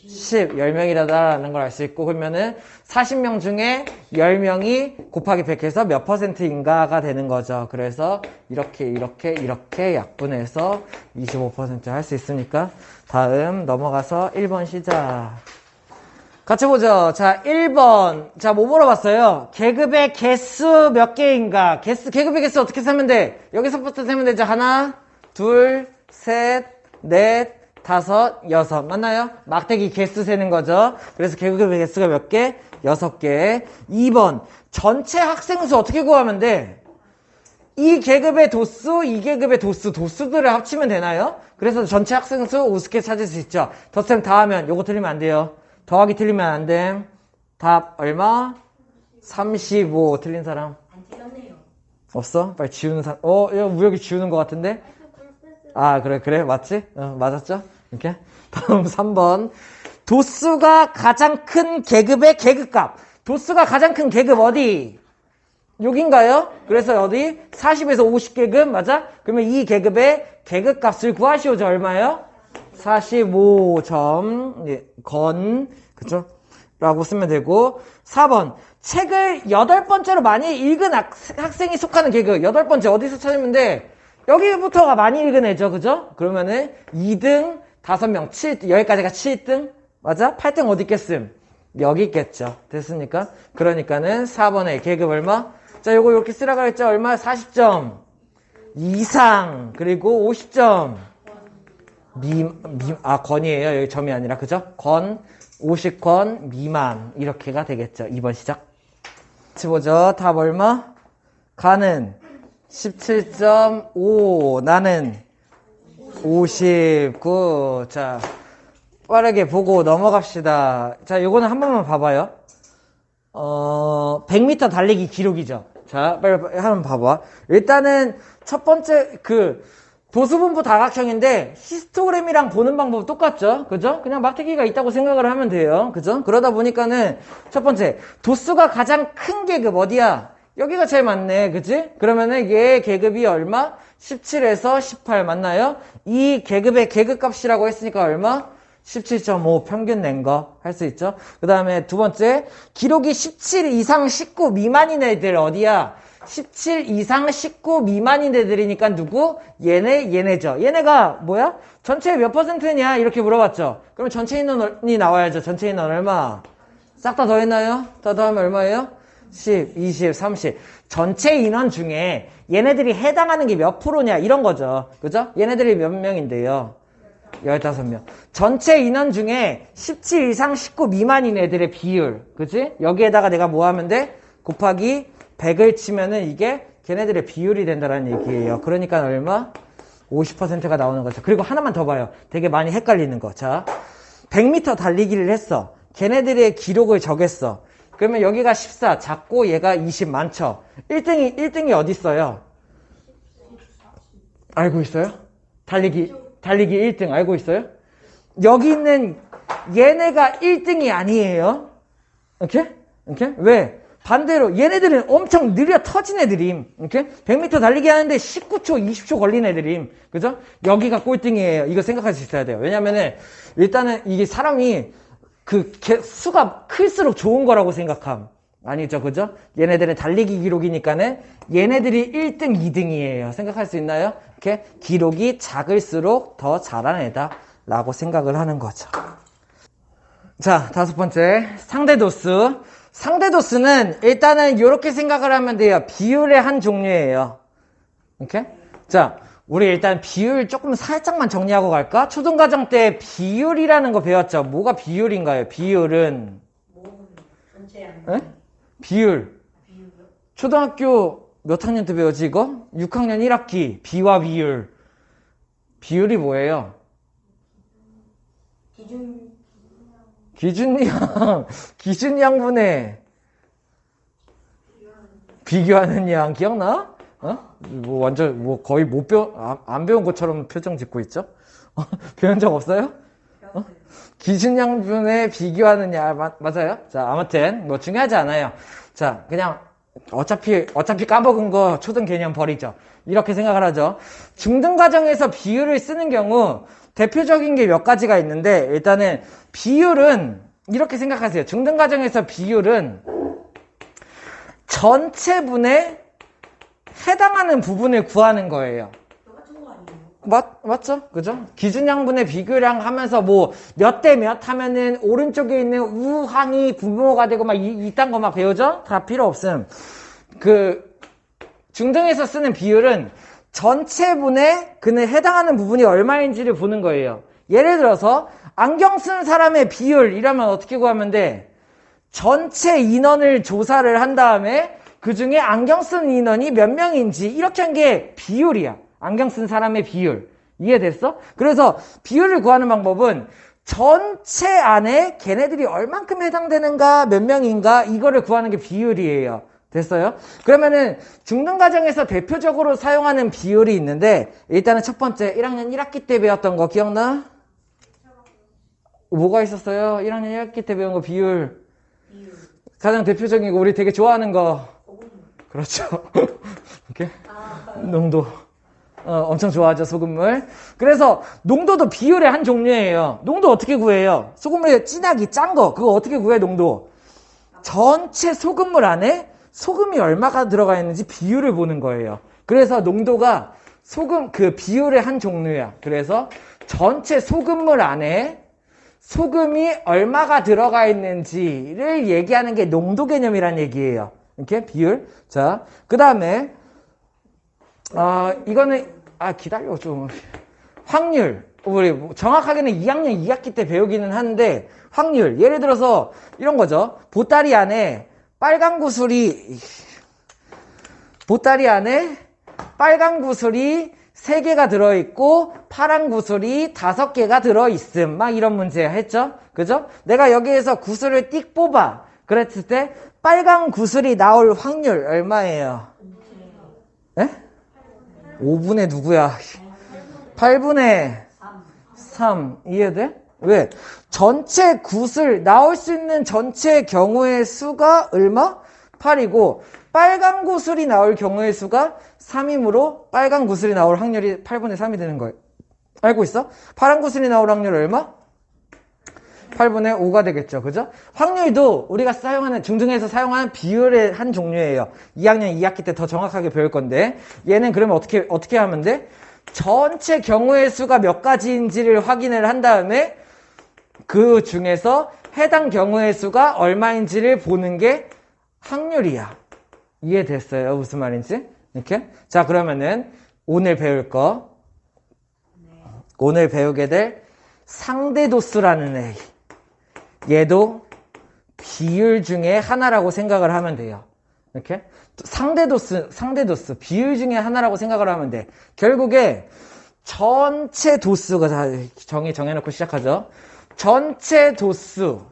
10명이라는 걸 알 수 있고, 그러면은 40명 중에 10명이 곱하기 100 해서 몇 %인가가 되는 거죠. 그래서 이렇게 약분해서 25% 할 수 있으니까 다음 넘어가서 1번 시작. 같이 보죠. 자, 1번. 자, 뭐 물어봤어요? 계급의 개수 몇 개인가? 계급의 개수 어떻게 세면 돼? 여기서부터 세면 되죠. 하나, 둘, 셋, 넷, 다섯, 여섯. 맞나요? 막대기 개수 세는 거죠. 그래서 계급의 개수가 몇 개? 6개. 2번. 전체 학생 수 어떻게 구하면 돼? 이 계급의 도수, 이 계급의 도수들을 합치면 되나요? 그래서 전체 학생 수 우습게 찾을 수 있죠. 덧셈 다 하면 요거 틀리면 안 돼요. 더하기 틀리면 안 돼. 답 얼마? 35. 틀린 사람? 안 틀렸네요. 없어? 빨리 지우는 사람. 이거 우혁이 지우는 것 같은데? 아, 그래. 맞지? 맞았죠? 이렇게. 다음 3번. 도수가 가장 큰 계급의 계급값. 도수가 가장 큰 계급 어디? 여긴가요? 그래서 어디? 40에서 50계급, 맞아? 그러면 이 계급의 계급값을 구하시오죠. 얼마요? 45점, 예, 그쵸? 라고 쓰면 되고. 4번. 책을 8번째로 많이 읽은 학생이 속하는 계급. 8번째 어디서 찾으면 돼? 여기부터가 많이 읽은 애죠. 그죠? 그러면은 2등, 5명, 7, 여기까지가 7등? 맞아? 8등 어디 있겠음? 여기 있겠죠. 됐습니까? 그러니까는 4번에 계급 얼마? 자, 요거 이렇게 쓰라고 했죠? 얼마? 40점 이상, 그리고 50점. 권이에요. 여기 점이 아니라, 그죠? 50권 미만. 이렇게가 되겠죠. 2번 시작. 같이 보죠. 답 얼마? 가는 17.5. 나는 59. 자, 빠르게 보고 넘어갑시다. 자, 요거는 한 번만 봐봐요. 100m 달리기 기록이죠. 자, 빨리 한번 봐봐. 일단은 첫 번째, 도수분포 다각형인데 히스토그램이랑 보는 방법 똑같죠? 그죠? 그냥 막대기가 있다고 생각을 하면 돼요. 그죠? 그러다 보니까는 첫 번째, 도수가 가장 큰 계급 어디야? 여기가 제일 많네. 그치? 그러면은 얘 계급이 얼마? 17에서 18 맞나요? 이 계급의 계급값이라고 했으니까 얼마? 17.5 평균 낸 거 할 수 있죠? 그 다음에 두 번째, 기록이 17 이상 19 미만인 애들 어디야? 17 이상 19 미만인 애들이니까 누구? 얘네죠. 얘네가 뭐야? 전체의 몇 %냐? 이렇게 물어봤죠. 그럼 전체 인원이 나와야죠. 전체 인원 얼마? 싹 다 더했나요? 다 더하면 얼마예요? 10, 20, 30. 전체 인원 중에 얘네들이 해당하는 게 몇 프로냐? 이런 거죠. 그죠? 얘네들이 몇 명인데요? 15명. 전체 인원 중에 17 이상 19 미만인 애들의 비율. 그치? 여기에다가 내가 뭐 하면 돼? 곱하기 100을 치면은 이게 걔네들의 비율이 된다는 얘기예요. 그러니까 얼마? 50%가 나오는 거죠. 그리고 하나만 더 봐요. 되게 많이 헷갈리는 거. 자, 100m 달리기를 했어. 걔네들의 기록을 정했어. 그러면 여기가 14 작고 얘가 20 많죠. 1등이 어디 있어요? 알고 있어요? 달리기 1등 알고 있어요? 여기 있는 얘네가 1등이 아니에요. 오케이? 왜? 반대로 얘네들은 엄청 느려 터진 애들임. 오케이? 100m 달리기 하는데 19초, 20초 걸린 애들임. 그죠? 여기가 꼴등이에요. 이거 생각할 수 있어야 돼요. 왜냐면은 일단은 이게 사람이 수가 클수록 좋은 거라고 생각함. 아니죠. 그죠? 얘네들은 달리기 기록이니까는 얘네들이 1등, 2등이에요. 생각할 수 있나요? 이렇게 기록이 작을수록 더 잘하는 애다. 라고 생각을 하는 거죠. 자, 5번째. 상대도수. 상대도수는 일단은 이렇게 생각을 하면 돼요. 비율의 한 종류예요. 오케이? 자, 우리 일단 비율 조금 살짝만 정리하고 갈까? 초등과정 때 비율이라는 거 배웠죠? 뭐가 비율인가요? 비율은? 에? 비율. 초등학교 몇 학년 때 배웠지 이거? 6학년 1학기. 비와 비율. 비율이 뭐예요? 기준량분의 비교하는 양 기억나? 완전 거의 안 배운 것처럼 표정 짓고 있죠? 배운 적 없어요? 기준양분에 비교하는 양 맞아요? 자, 아무튼 중요하지 않아요. 자, 그냥 어차피 까먹은 거 초등 개념 버리죠. 이렇게 생각을 하죠. 중등 과정에서 비율을 쓰는 경우 대표적인 게 몇 가지가 있는데 일단은 비율은 이렇게 생각하세요. 중등 과정에서 비율은 전체 분에 해당하는 부분을 구하는 거예요. 맞죠? 그죠? 기준양분의 비교량 하면서 뭐 몇 대 몇 하면은 오른쪽에 있는 우항이 분모가 되고 막 이딴 거 막 배우죠? 다 필요 없음. 그 중등에서 쓰는 비율은 전체 분에 그는 해당하는 부분이 얼마인지를 보는 거예요. 예를 들어서 안경 쓴 사람의 비율 이라면 어떻게 구하면 돼? 전체 인원을 조사를 한 다음에 그 중에 안경 쓴 인원이 몇 명인지 이렇게 한 게 비율이야. 안경 쓴 사람의 비율. 이해됐어? 그래서 비율을 구하는 방법은 전체 안에 걔네들이 얼만큼 해당되는가 몇 명인가 이거를 구하는 게 비율이에요. 됐어요? 그러면은 중등 과정에서 대표적으로 사용하는 비율이 있는데 일단은 첫 번째 1학년 1학기 때 배웠던 거 기억나? 뭐가 있었어요? 1학년 1학기 때 배운 거 비율. 가장 대표적인 거 우리 되게 좋아하는 거. 그렇죠. 이렇게 농도. 엄청 좋아하죠, 소금물. 그래서 농도도 비율의 한 종류예요. 농도 어떻게 구해요? 소금물이 진하기 짠 거. 그거 어떻게 구해, 농도? 전체 소금물 안에 소금이 얼마가 들어가 있는지 비율을 보는 거예요. 그래서 농도가 소금, 그 비율의 한 종류야. 그래서 전체 소금물 안에 소금이 얼마가 들어가 있는지를 얘기하는 게 농도 개념이란 얘기예요. 이렇게 비율. 자, 그 다음에 이거는 기다려 좀. 확률. 우리 정확하게는 2학년 2학기 때 배우기는 하는데 확률. 예를 들어서 이런 거죠. 보따리 안에 빨간 구슬이 3개가 들어있고 파란 구슬이 5개가 들어있음. 막 이런 문제 했죠? 그죠? 내가 여기에서 구슬을 띡 뽑아. 그랬을 때 빨간 구슬이 나올 확률 얼마예요? 에? 5분의 누구야? 8분의 3. 이해돼? 왜? 전체 구슬, 나올 수 있는 전체 경우의 수가 얼마? 8이고, 빨간 구슬이 나올 경우의 수가 3이므로 빨간 구슬이 나올 확률이 8분의 3이 되는 거예요. 알고 있어? 파란 구슬이 나올 확률 얼마? 8분의 5가 되겠죠. 그죠? 확률도 우리가 중등에서 사용하는 비율의 한 종류예요. 2학년 2학기 때 더 정확하게 배울 건데, 얘는 그러면 어떻게 하면 돼? 전체 경우의 수가 몇 가지인지를 확인을 한 다음에 그 중에서 해당 경우의 수가 얼마인지를 보는 게 확률이야. 이해됐어요? 무슨 말인지? 이렇게? 자, 그러면은 오늘 배우게 될 상대도수라는 애. 얘도 비율 중에 하나라고 생각을 하면 돼요. 이렇게? 상대도수, 비율 중에 하나라고 생각을 하면 돼. 결국에 전체 도수가 다 정해놓고 시작하죠. 전체 도수가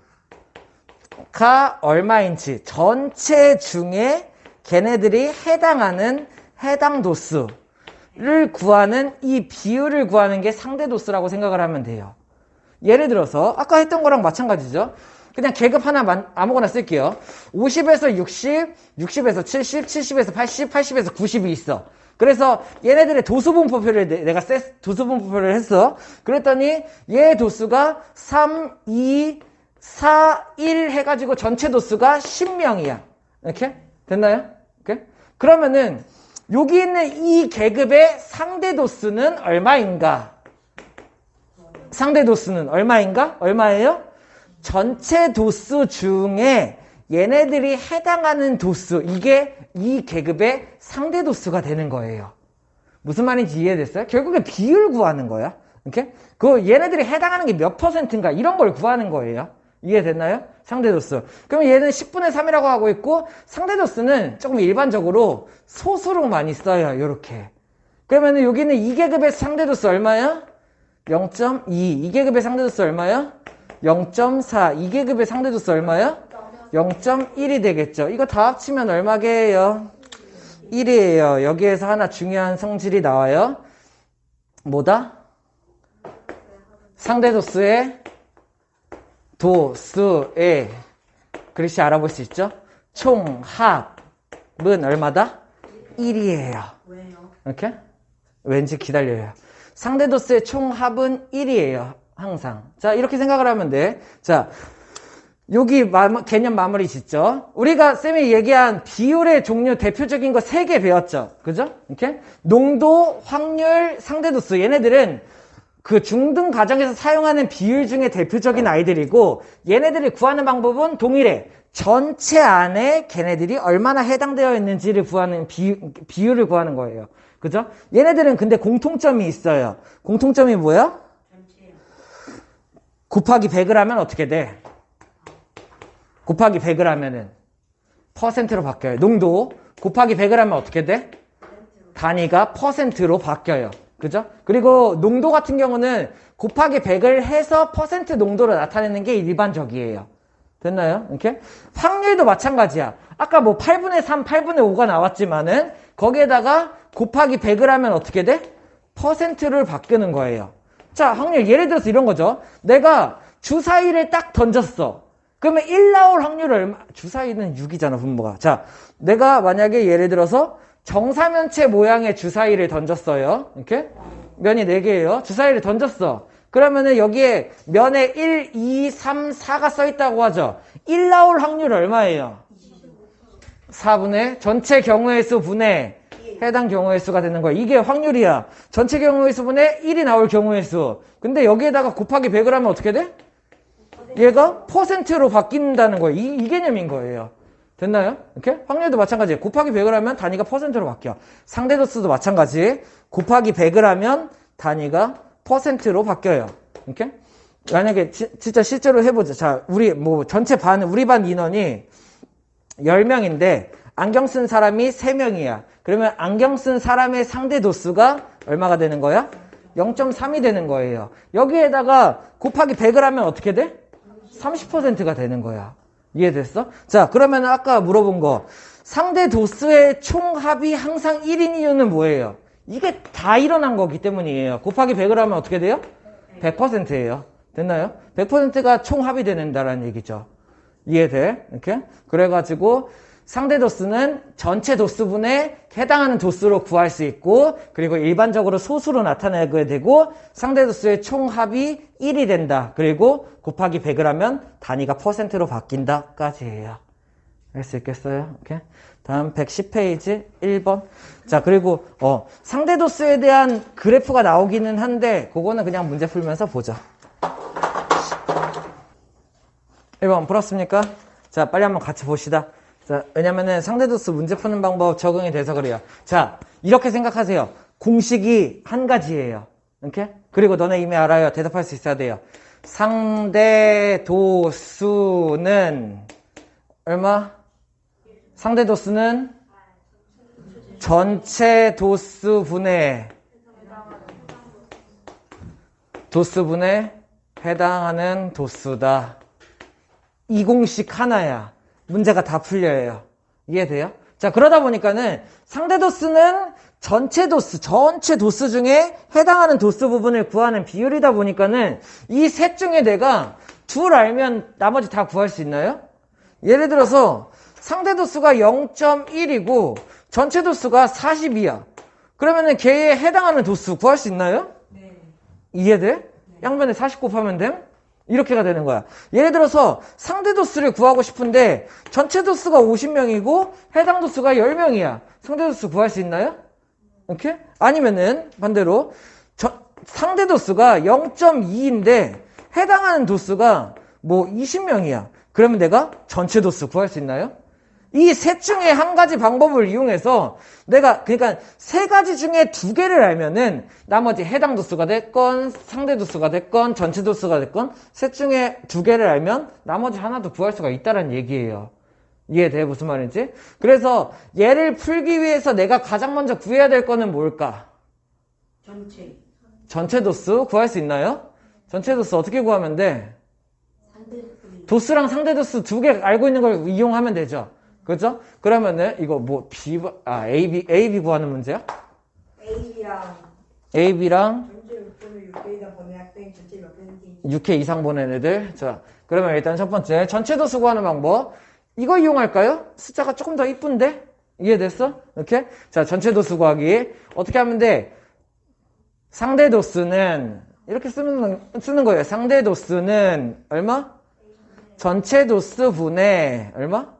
얼마인지, 전체 중에 걔네들이 해당하는 해당 도수를 구하는 이 비율을 구하는 게 상대도수라고 생각을 하면 돼요. 예를 들어서 아까 했던 거랑 마찬가지죠. 그냥 계급 하나 아무거나 쓸게요. 50에서 60, 60에서 70, 70에서 80, 80에서 90이 있어. 그래서 얘네들의 도수분포표를 내가 도수분포표를 했어. 그랬더니 얘 도수가 3, 2, 4, 1 해가지고 전체 도수가 10명이야. 이렇게? 됐나요? 이렇게? 그러면은 여기 있는 이 계급의 상대 도수는 얼마인가? 상대 도수는 얼마인가? 얼마예요? 전체 도수 중에 얘네들이 해당하는 도수, 이게 이 계급의 상대 도수가 되는 거예요. 무슨 말인지 이해됐어요? 결국에 비율 구하는 거야. 이렇게? 얘네들이 해당하는 게 몇 %인가 이런 걸 구하는 거예요. 이해됐나요? 상대 도수. 그럼 얘는 10분의 3이라고 하고 있고 상대 도수는 조금 일반적으로 소수로 많이 써요. 요렇게. 그러면은 여기는 2계급의 상대 도수 얼마야? 0.2. 2계급의 상대 도수 얼마야? 0.4. 2계급의 상대 도수 얼마야? 0.1이 되겠죠. 이거 다 합치면 얼마게요? 1이에요. 여기에서 하나 중요한 성질이 나와요. 뭐다? 상대 도수의 도수의 글씨 알아볼 수 있죠? 총합은 얼마다? 1이에요. 왜요? 이렇게? 왠지 기다려요. 상대 도수의 총합은 1이에요. 항상. 자, 이렇게 생각을 하면 돼. 자, 여기 개념 마무리 짓죠. 우리가 쌤이 얘기한 비율의 종류 대표적인 거 3개 배웠죠. 그죠? 이렇게? 농도, 확률, 상대 도수. 얘네들은 그 중등 과정에서 사용하는 비율 중에 대표적인 아이들이고, 얘네들이 구하는 방법은 동일해. 전체 안에 걔네들이 얼마나 해당되어 있는지를 구하는 비율을 구하는 거예요. 그죠? 얘네들은 근데 공통점이 있어요. 공통점이 뭐야? 곱하기 100을 하면 어떻게 돼? 곱하기 100을 하면은 퍼센트로 바뀌어요. 농도 곱하기 100을 하면 어떻게 돼? 단위가 퍼센트로 바뀌어요. 그죠? 그리고 농도 같은 경우는 곱하기 100을 해서 퍼센트 농도를 나타내는 게 일반적이에요. 됐나요? 이렇게? 확률도 마찬가지야. 아까 뭐 8분의 3, 8분의 5가 나왔지만은 거기에다가 곱하기 100을 하면 어떻게 돼? 퍼센트를 바꾸는 거예요. 자, 확률 예를 들어서 이런 거죠. 내가 주사위를 딱 던졌어. 그러면 1 나올 확률을 얼마? 주사위는 6이잖아, 분모가. 자, 내가 만약에 예를 들어서 정사면체 모양의 주사위를 던졌어요. 이렇게? 면이 4개예요. 주사위를 던졌어. 그러면은 여기에 면에 1, 2, 3, 4가 써 있다고 하죠. 1 나올 확률 얼마예요? 4분의 전체 경우의 수 분의 해당 경우의 수가 되는 거야. 이게 확률이야. 전체 경우의 수 분의 1이 나올 경우의 수. 근데 여기에다가 곱하기 100을 하면 어떻게 돼? 얘가 퍼센트로 바뀐다는 거예요. 이 개념인 거예요. 됐나요? 이렇게? 확률도 마찬가지예요. 곱하기 100을 하면 단위가 퍼센트로 바뀌어. 상대도수도 마찬가지. 곱하기 100을 하면 단위가 퍼센트로 바뀌어요. 이렇게? 만약에 진짜 실제로 해보자. 자, 우리 전체 우리 반 인원이 10명인데 안경 쓴 사람이 3명이야. 그러면 안경 쓴 사람의 상대 도수가 얼마가 되는 거야? 0.3이 되는 거예요. 여기에다가 곱하기 100을 하면 어떻게 돼? 30%가 되는 거야. 이해됐어? 자, 그러면 아까 물어본 거 상대 도수의 총합이 항상 1인 이유는 뭐예요? 이게 다 일어난 거기 때문이에요. 곱하기 100을 하면 어떻게 돼요? 100%예요. 됐나요? 100%가 총합이 된다는 얘기죠. 이해돼? 이렇게? 그래가지고 상대 도수는 전체 도수분에 해당하는 도수로 구할 수 있고, 그리고 일반적으로 소수로 나타내게 되고, 상대 도수의 총합이 1이 된다. 그리고 곱하기 100을 하면 단위가 퍼센트로 바뀐다까지예요. 알 수 있겠어요? 이렇게. 다음 110페이지 1번. 자, 그리고 상대 도수에 대한 그래프가 나오기는 한데 그거는 그냥 문제 풀면서 보자. 1번 풀었습니까? 자, 빨리 한번 같이 봅시다. 자, 왜냐면은 상대도수 문제 푸는 방법 적응이 돼서 그래요. 자, 이렇게 생각하세요. 공식이 한 가지예요. 이렇게? 그리고 너네 이미 알아요. 대답할 수 있어야 돼요. 상대도수는 얼마? 상대도수는 전체 도수분의 해당하는 도수다. 이 공식 하나야. 문제가 다 풀려요. 이해돼요? 자, 그러다 보니까는 상대 도수는 전체 도수 중에 해당하는 도수 부분을 구하는 비율이다 보니까는 이 셋 중에 내가 둘 알면 나머지 다 구할 수 있나요? 예를 들어서 상대 도수가 0.1이고 전체 도수가 40이야. 그러면은 걔에 해당하는 도수 구할 수 있나요? 네. 이해돼? 네. 양변에 40 곱하면 됨? 이렇게가 되는 거야. 예를 들어서 상대 도수를 구하고 싶은데 전체 도수가 50명이고 해당 도수가 10명이야. 상대 도수 구할 수 있나요? 오케이? 아니면은 반대로 상대 도수가 0.2인데 해당하는 도수가 20명이야. 그러면 내가 전체 도수 구할 수 있나요? 이 셋 중에 한 가지 방법을 이용해서 내가 그러니까 세 가지 중에 두 개를 알면은 나머지 해당 도수가 됐건 상대 도수가 됐건 전체 도수가 됐건 셋 중에 두 개를 알면 나머지 하나도 구할 수가 있다는 얘기예요. 이해돼? 무슨 말인지? 그래서 얘를 풀기 위해서 내가 가장 먼저 구해야 될 거는 뭘까? 전체 도수 구할 수 있나요? 전체 도수 어떻게 구하면 돼? 도수랑 상대 도수 두 개 알고 있는 걸 이용하면 되죠. 그죠? 그러면은 이거 AB 구하는 문제야? AB랑 6회 이상 보낸 애들. 자, 그러면 일단 첫 번째 전체 도수 구하는 방법. 이거 이용할까요? 숫자가 조금 더 이쁜데? 이해됐어? 이렇게? 자, 전체 도수 구하기. 어떻게 하면 돼? 상대 도수는, 이렇게 쓰는 거예요. 상대 도수는 얼마? 전체 도수 분의 얼마?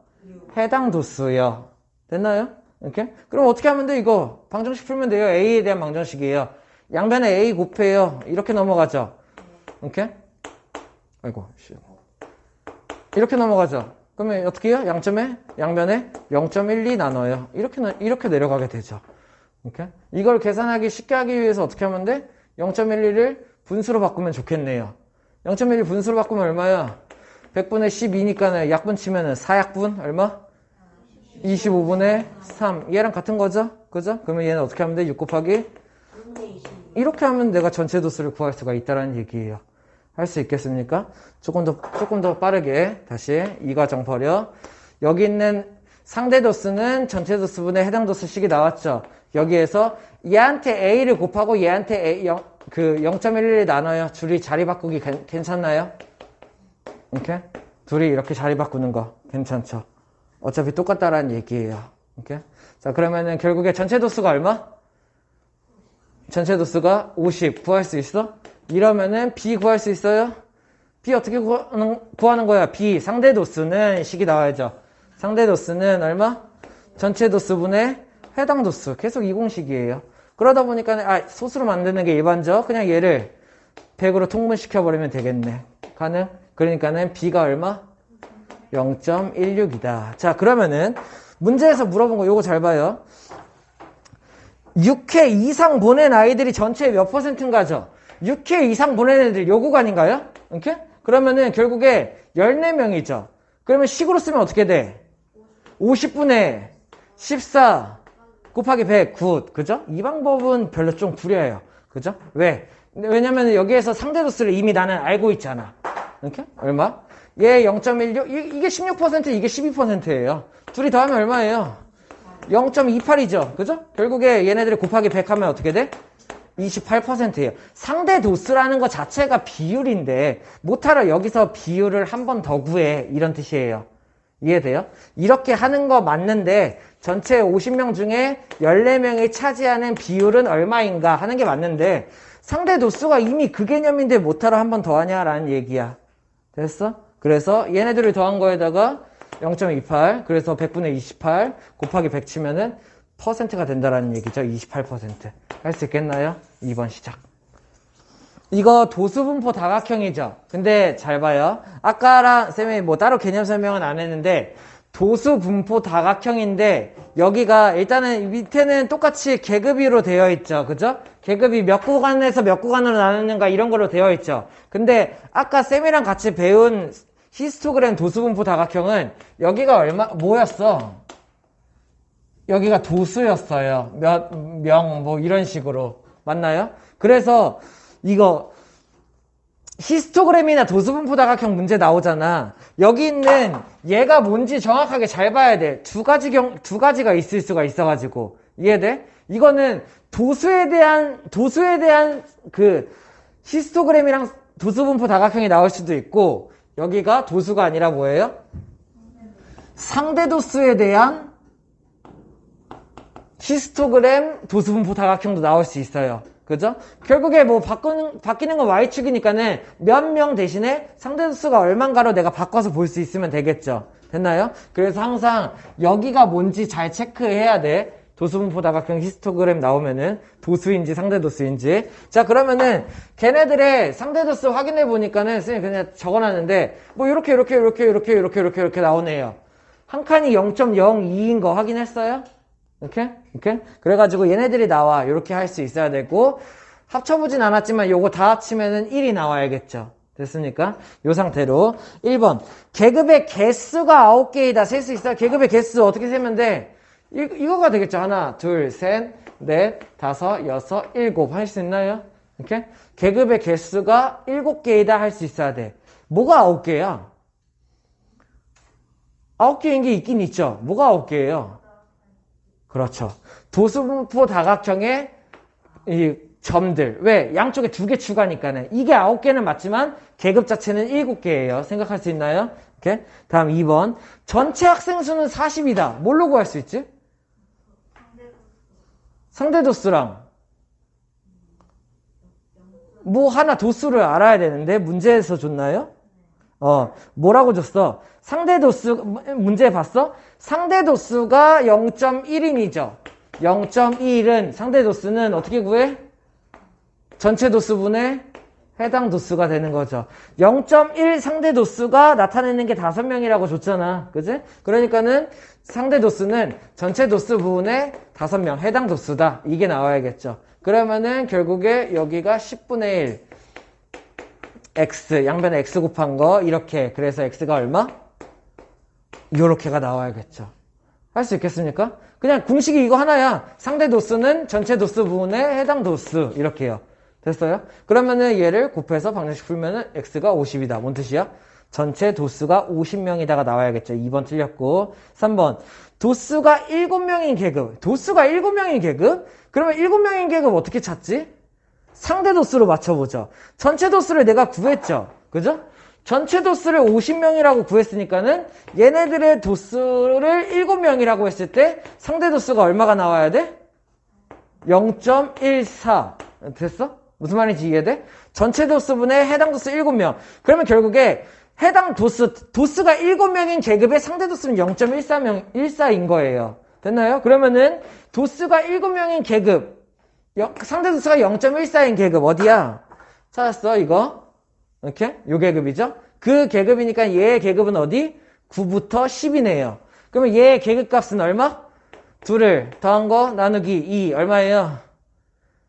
해당 도수요. 됐나요? 이렇게? 그럼 어떻게 하면 돼, 이거? 방정식 풀면 돼요. A에 대한 방정식이에요. 양변에 A 곱해요. 이렇게 넘어가죠. 이렇게? 아이고, 이렇게 넘어가죠. 그러면 어떻게 해요? 양변에 0.12 나눠요. 이렇게 내려가게 되죠. 이렇게? 이걸 계산하기 쉽게 하기 위해서 어떻게 하면 돼? 0.12를 분수로 바꾸면 좋겠네요. 0.12 분수로 바꾸면 얼마야? 100분의 12니까는 약분 치면은 4약분 얼마? 25분의 3. 얘랑 같은 거죠? 그죠? 그러면 얘는 어떻게 하면 돼? 6 곱하기? 이렇게 하면 내가 전체 도수를 구할 수가 있다는 얘기예요. 할 수 있겠습니까? 조금 더 빠르게 다시 이 과정 버려. 여기 있는 상대 도수는 전체 도수분의 해당 도수식이 나왔죠. 여기에서 얘한테 A를 곱하고 얘한테 0.11을 나눠요. 둘이 자리 바꾸기 괜찮나요? 이렇게? 둘이 이렇게 자리 바꾸는 거 괜찮죠? 어차피 똑같다라는 얘기예요. 이렇게? 자, 그러면은 결국에 전체 도수가 얼마? 전체 도수가 50 구할 수 있어? 이러면은 B 구할 수 있어요? B 어떻게 구하는 거야? B 상대 도수는 식이 나와야죠. 상대 도수는 얼마? 전체 도수분의 해당 도수. 계속 이 공식이에요. 그러다 보니까 소수로 만드는 게 일반적. 그냥 얘를 100으로 통분시켜버리면 되겠네. 가능? 그러니까는 B가 얼마? 0.16이다. 자, 그러면은 문제에서 물어본 거 요거 잘 봐요. 6회 이상 보낸 아이들이 전체의 몇 %인가죠? 6회 이상 보낸 애들 요 구간인가요? 이렇게? 그러면은 결국에 14명이죠. 그러면 식으로 쓰면 어떻게 돼? 50분의 14 곱하기 100, 9. 그죠? 이 방법은 별로 좀 구려요. 그죠? 왜? 왜냐면 여기에서 상대 도수를 이미 나는 알고 있잖아. 이렇게? 얼마? 얘 0.16, 이게 16%, 이게 12%예요. 둘이 더하면 얼마예요? 0.28이죠. 그죠? 결국에 얘네들이 곱하기 100 하면 어떻게 돼? 28%예요. 상대 도수라는 것 자체가 비율인데 못하러 여기서 비율을 한 번 더 구해. 이런 뜻이에요. 이해돼요? 이렇게 하는 거 맞는데 전체 50명 중에 14명이 차지하는 비율은 얼마인가 하는 게 맞는데 상대 도수가 이미 그 개념인데 못하러 한 번 더 하냐라는 얘기야. 됐어? 그래서 얘네들을 더한 거에다가 0.28 그래서 100분의 28 곱하기 100 치면은 퍼센트가 된다라는 얘기죠. 28%. 할 수 있겠나요? 2번 시작. 이거 도수분포 다각형이죠. 근데 잘 봐요. 아까랑 쌤이 뭐 따로 개념 설명은 안 했는데 도수분포 다각형인데 여기가 일단은 밑에는 똑같이 계급위로 되어 있죠. 그죠? 계급이 몇 구간에서 몇 구간으로 나누는가 이런 걸로 되어 있죠. 근데 아까 쌤이랑 같이 배운 히스토그램 도수분포 다각형은 여기가 뭐였어? 여기가 도수였어요. 몇 명 뭐 이런 식으로. 맞나요? 그래서 이거 히스토그램이나 도수분포 다각형 문제 나오잖아. 여기 있는 얘가 뭔지 정확하게 잘 봐야 돼. 두 가지가 있을 수가 있어가지고. 이해돼? 이거는 도수에 대한 그 히스토그램이랑 도수분포 다각형이 나올 수도 있고 여기가 도수가 아니라 뭐예요? 상대 도수에 대한 히스토그램 도수분포 다각형도 나올 수 있어요. 그죠? 결국에 뭐 바뀌는 건 Y축이니까는 몇 명 대신에 상대 도수가 얼만가로 내가 바꿔서 볼 수 있으면 되겠죠. 됐나요? 그래서 항상 여기가 뭔지 잘 체크해야 돼. 도수분포 다각형 히스토그램 나오면은 도수인지 상대 도수인지. 자, 그러면은 걔네들의 상대 도수 확인해 보니까는 선생님 그냥 적어놨는데 뭐 이렇게 나오네요. 한 칸이 0.02인 거 확인했어요? 이렇게? 그래가지고 얘네들이 나와. 이렇게 할 수 있어야 되고, 합쳐보진 않았지만 요거 다 합치면은 1이 나와야겠죠. 됐습니까? 요 상태로. 1번. 계급의 개수가 9개이다. 셀 수 있어요? 계급의 개수 어떻게 세면 돼? 이거가 되겠죠. 하나, 둘, 셋, 넷, 다섯, 여섯, 일곱. 할 수 있나요? 이렇게? 계급의 개수가 7개이다. 할 수 있어야 돼. 뭐가 9개야? 9개인 게 있긴 있죠. 뭐가 9개예요? 그렇죠. 도수분포 다각형의 이 점들. 왜? 양쪽에 2개 추가니까는. 이게 9개는 맞지만 계급 자체는 7개예요. 생각할 수 있나요? 이렇게. 다음 2번. 전체 학생 수는 40이다. 뭘로 구할 수 있지? 상대 도수랑 뭐 하나 도수를 알아야 되는데 문제에서 줬나요? 뭐라고 줬어? 상대 도수 문제 봤어? 상대 도수가 0.1인이죠. 0.1은 상대 도수는 어떻게 구해? 전체 도수분의 해당 도수가 되는 거죠. 0.1 상대 도수가 나타내는 게 5명이라고 줬잖아. 그지? 그러니까는 상대 도수는 전체 도수 부분의 5명, 해당 도수다. 이게 나와야겠죠. 그러면은 결국에 여기가 10분의 1 x, 양변에 x 곱한 거 이렇게. 그래서 x가 얼마? 요렇게가 나와야겠죠. 할 수 있겠습니까? 그냥 공식이 이거 하나야. 상대 도수는 전체 도수 부분의 해당 도수 이렇게요. 됐어요? 그러면은 얘를 곱해서 방정식 풀면은 x가 50이다. 뭔 뜻이야? 전체 도수가 50명이다가 나와야겠죠. 2번 틀렸고. 3번. 도수가 7명인 계급. 도수가 7명인 계급? 그러면 7명인 계급 어떻게 찾지? 상대 도수로 맞춰보죠. 전체 도수를 내가 구했죠. 그죠? 전체 도수를 50명이라고 구했으니까는 얘네들의 도수를 7명이라고 했을 때 상대 도수가 얼마가 나와야 돼? 0.14. 됐어? 무슨 말인지 이해돼? 전체 도수분의 해당 도수 7명. 그러면 결국에 해당 도수가 7명인 계급의 상대 도수는 0.14인 거예요. 됐나요? 그러면은 도수가 7명인 계급, 상대 도수가 0.14인 계급 어디야? 찾았어 이거? 이렇게? 요 계급이죠? 그 계급이니까 얘의 계급은 어디? 9부터 10이네요. 그러면 얘의 계급 값은 얼마? 2를 더한 거 나누기 2 얼마예요?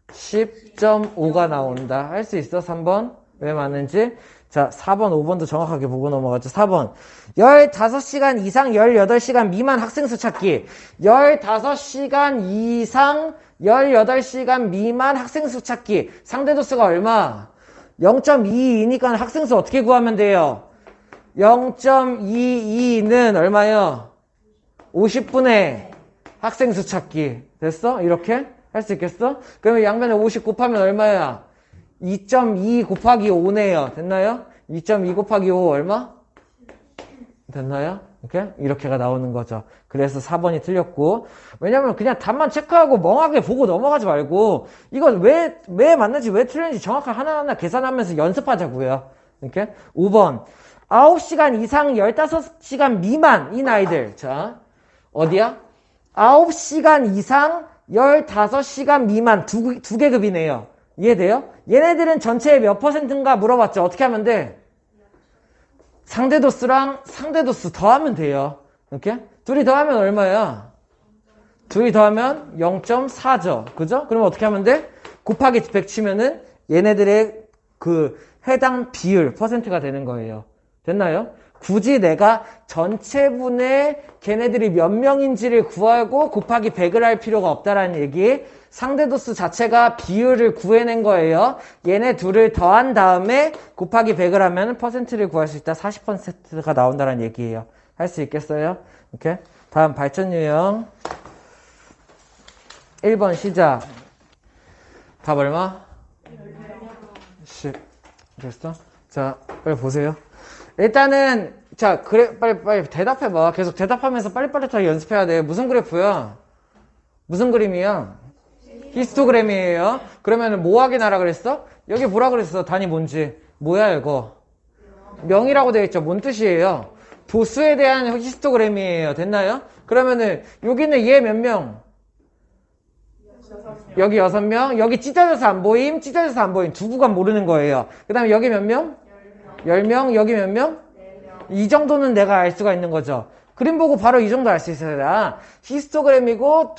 10.5가 나온다. 할 수 있어? 3번? 왜 맞는지? 자, 4번, 5번도 정확하게 보고 넘어가죠. 4번. 15시간 이상 18시간 미만 학생수 찾기. 15시간 이상 18시간 미만 학생수 찾기. 상대 도수가 얼마? 0.22니까 학생수 어떻게 구하면 돼요? 0.22는 얼마요? 50분의 학생수 찾기. 됐어? 이렇게? 할 수 있겠어? 그러면 양변에 50 곱하면 얼마야? 2.2 곱하기 5네요. 됐나요? 2.2 곱하기 5 얼마? 됐나요? 이렇게가 나오는 거죠. 그래서 4번이 틀렸고. 왜냐면 그냥 답만 체크하고 멍하게 보고 넘어가지 말고 이건 왜 맞는지 왜 틀렸는지 정확하게 하나하나 계산하면서 연습하자고요. 이렇게. 5번. 9시간 이상 15시간 미만인 아이들. 자, 어디야? 9시간 이상 15시간 미만 두 계급이네요. 이해돼요? 얘네들은 전체의 몇 %인가 물어봤죠. 어떻게 하면 돼? 상대 도수랑 상대 도수 더하면 돼요. 이렇게? 둘이 더하면 얼마야? 둘이 더하면 0.4죠. 그죠? 그러면 어떻게 하면 돼? 곱하기 100 치면은 얘네들의 그 해당 비율, %가 되는 거예요. 됐나요? 굳이 내가 전체분의 걔네들이 몇 명인지를 구하고 곱하기 100을 할 필요가 없다라는 얘기. 상대도수 자체가 비율을 구해낸 거예요. 얘네 둘을 더한 다음에 곱하기 100을 하면 %를 구할 수 있다. 40%가 나온다는 얘기예요. 할 수 있겠어요? 오케이. 다음 발전 유형 1번 시작. 답 얼마? 10. 됐어? 자, 빨리 보세요. 일단은 자, 그래 빨리 대답해봐. 계속 대답하면서 빨리빨리 연습해야 돼. 무슨 그래프야? 무슨 그림이야? 히스토그램이에요. 그러면은 뭐 확인하라 그랬어? 여기 뭐라 그랬어? 단위 뭔지. 뭐야 이거? 명이라고 되어 있죠. 뭔 뜻이에요? 도수에 대한 히스토그램이에요. 됐나요? 그러면은 여기는 얘 몇 명? 여기 6명. 여기 찢어져서 안 보임. 찢어져서 안 보임. 두 구간 모르는 거예요. 그 다음에 여기 몇 명? 10명. 여기 몇 명? 이 정도는 내가 알 수가 있는 거죠. 그림 보고 바로 이 정도 알 수 있어야 히스토그램이고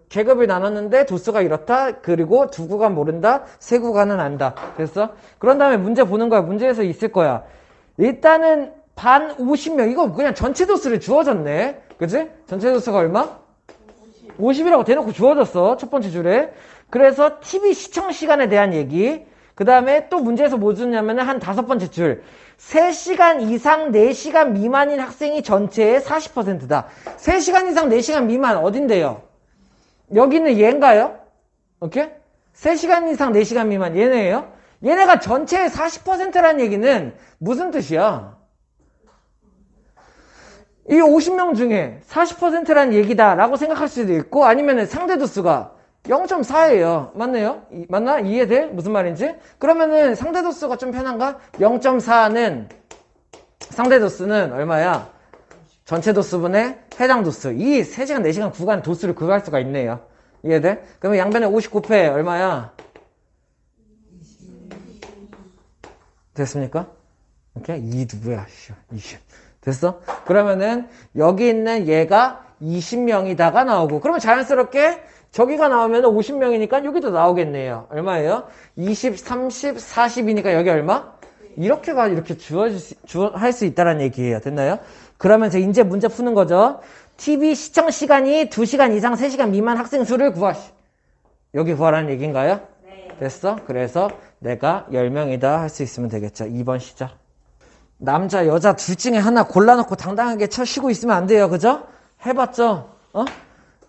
계급을 나눴는데 도수가 이렇다. 그리고 두 구간 모른다. 세 구간은 안다. 됐어? 그런 다음에 문제 보는 거야. 문제에서 있을 거야. 일단은 반 50명. 이거 그냥 전체 도수를 주어졌네. 그치? 전체 도수가 얼마? 50이라고 대놓고 주어졌어. 첫 번째 줄에. 그래서 TV 시청 시간에 대한 얘기. 그 다음에 또 문제에서 뭐 주냐면 한 5번째 줄. 3시간 이상 4시간 미만인 학생이 전체의 40%다. 3시간 이상 4시간 미만 어딘데요? 여기는 얘인가요? 오케이? 3시간 이상 4시간 미만 얘네예요? 얘네가 전체의 40%라는 얘기는 무슨 뜻이야? 이 50명 중에 40%라는 얘기다 라고 생각할 수도 있고 아니면 상대 도수가 0.4예요. 맞네요? 맞나? 이해돼? 무슨 말인지? 그러면은 상대 도수가 좀 편한가? 0.4는 상대 도수는 얼마야? 전체 도수분의 해당 도수. 이 3시간, 4시간 구간 도수를 구할 수가 있네요. 이해돼? 그러면 양변에 50 곱해 얼마야? 됐습니까? 이렇게? 이 누구야? 20. 됐어? 그러면은 여기 있는 얘가 20명이다가 나오고, 그러면 자연스럽게 저기가 나오면 50명이니까 여기도 나오겠네요. 얼마예요? 20, 30, 40이니까 여기 얼마? 이렇게가 이렇게 할 수 있다는 얘기예요. 됐나요? 그러면 이제 문제 푸는 거죠. TV 시청 시간이 2시간 이상 3시간 미만 학생 수를 여기 구하라는 얘기인가요? 네. 됐어? 그래서 내가 10명이다 할 수 있으면 되겠죠. 2번 시작. 남자, 여자 둘 중에 하나 골라놓고 당당하게 쉬고 있으면 안 돼요. 그죠? 해봤죠?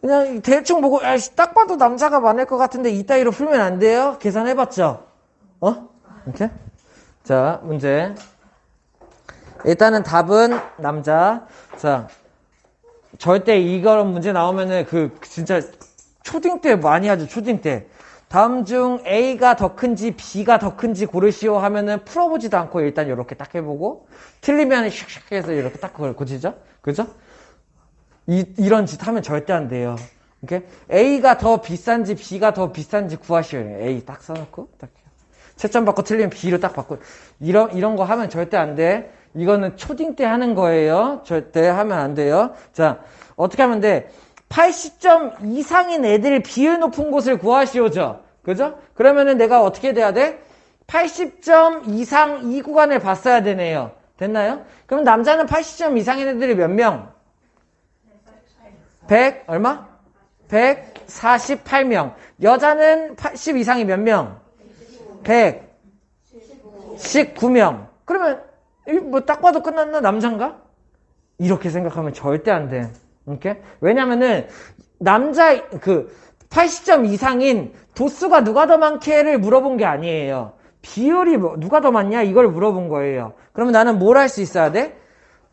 그냥 대충 보고, 딱 봐도 남자가 많을 것 같은데 이따위로 풀면 안 돼요? 계산해봤죠? 이렇게? 자, 문제. 일단은 답은 남자. 자, 절대 이런 문제 나오면은 진짜 초딩 때 많이 하죠, 초딩 때. 다음 중 A가 더 큰지 B가 더 큰지 고르시오 하면은 풀어보지도 않고 일단 이렇게 딱 해보고, 틀리면 슉슉 해서 이렇게 딱 고치죠? 그죠? 이런 짓 하면 절대 안 돼요. 이렇게 A가 더 비싼지 B가 더 비싼지 구하시오. A 딱 써놓고 딱 채점 받고 틀리면 B로 딱 받고, 이런 거 하면 절대 안 돼. 이거는 초딩 때 하는 거예요. 절대 하면 안 돼요. 자, 어떻게 하면 돼? 80점 이상인 애들 비율 높은 곳을 구하시오죠. 그죠? 그러면은 내가 어떻게 돼야 돼? 80점 이상 이 구간을 봤어야 되네요. 됐나요? 그럼 남자는 80점 이상인 애들이 몇 명? 100 얼마? 148명. 여자는 80 이상이 몇 명? 119명. 그러면 뭐 딱 봐도 끝났나? 남잔가? 이렇게 생각하면 절대 안 돼. 이렇게? 왜냐면은 남자 80점 이상인 도수가 누가 더 많게를 물어본 게 아니에요. 비율이 누가 더 많냐 이걸 물어본 거예요. 그러면 나는 뭘 할 수 있어야 돼?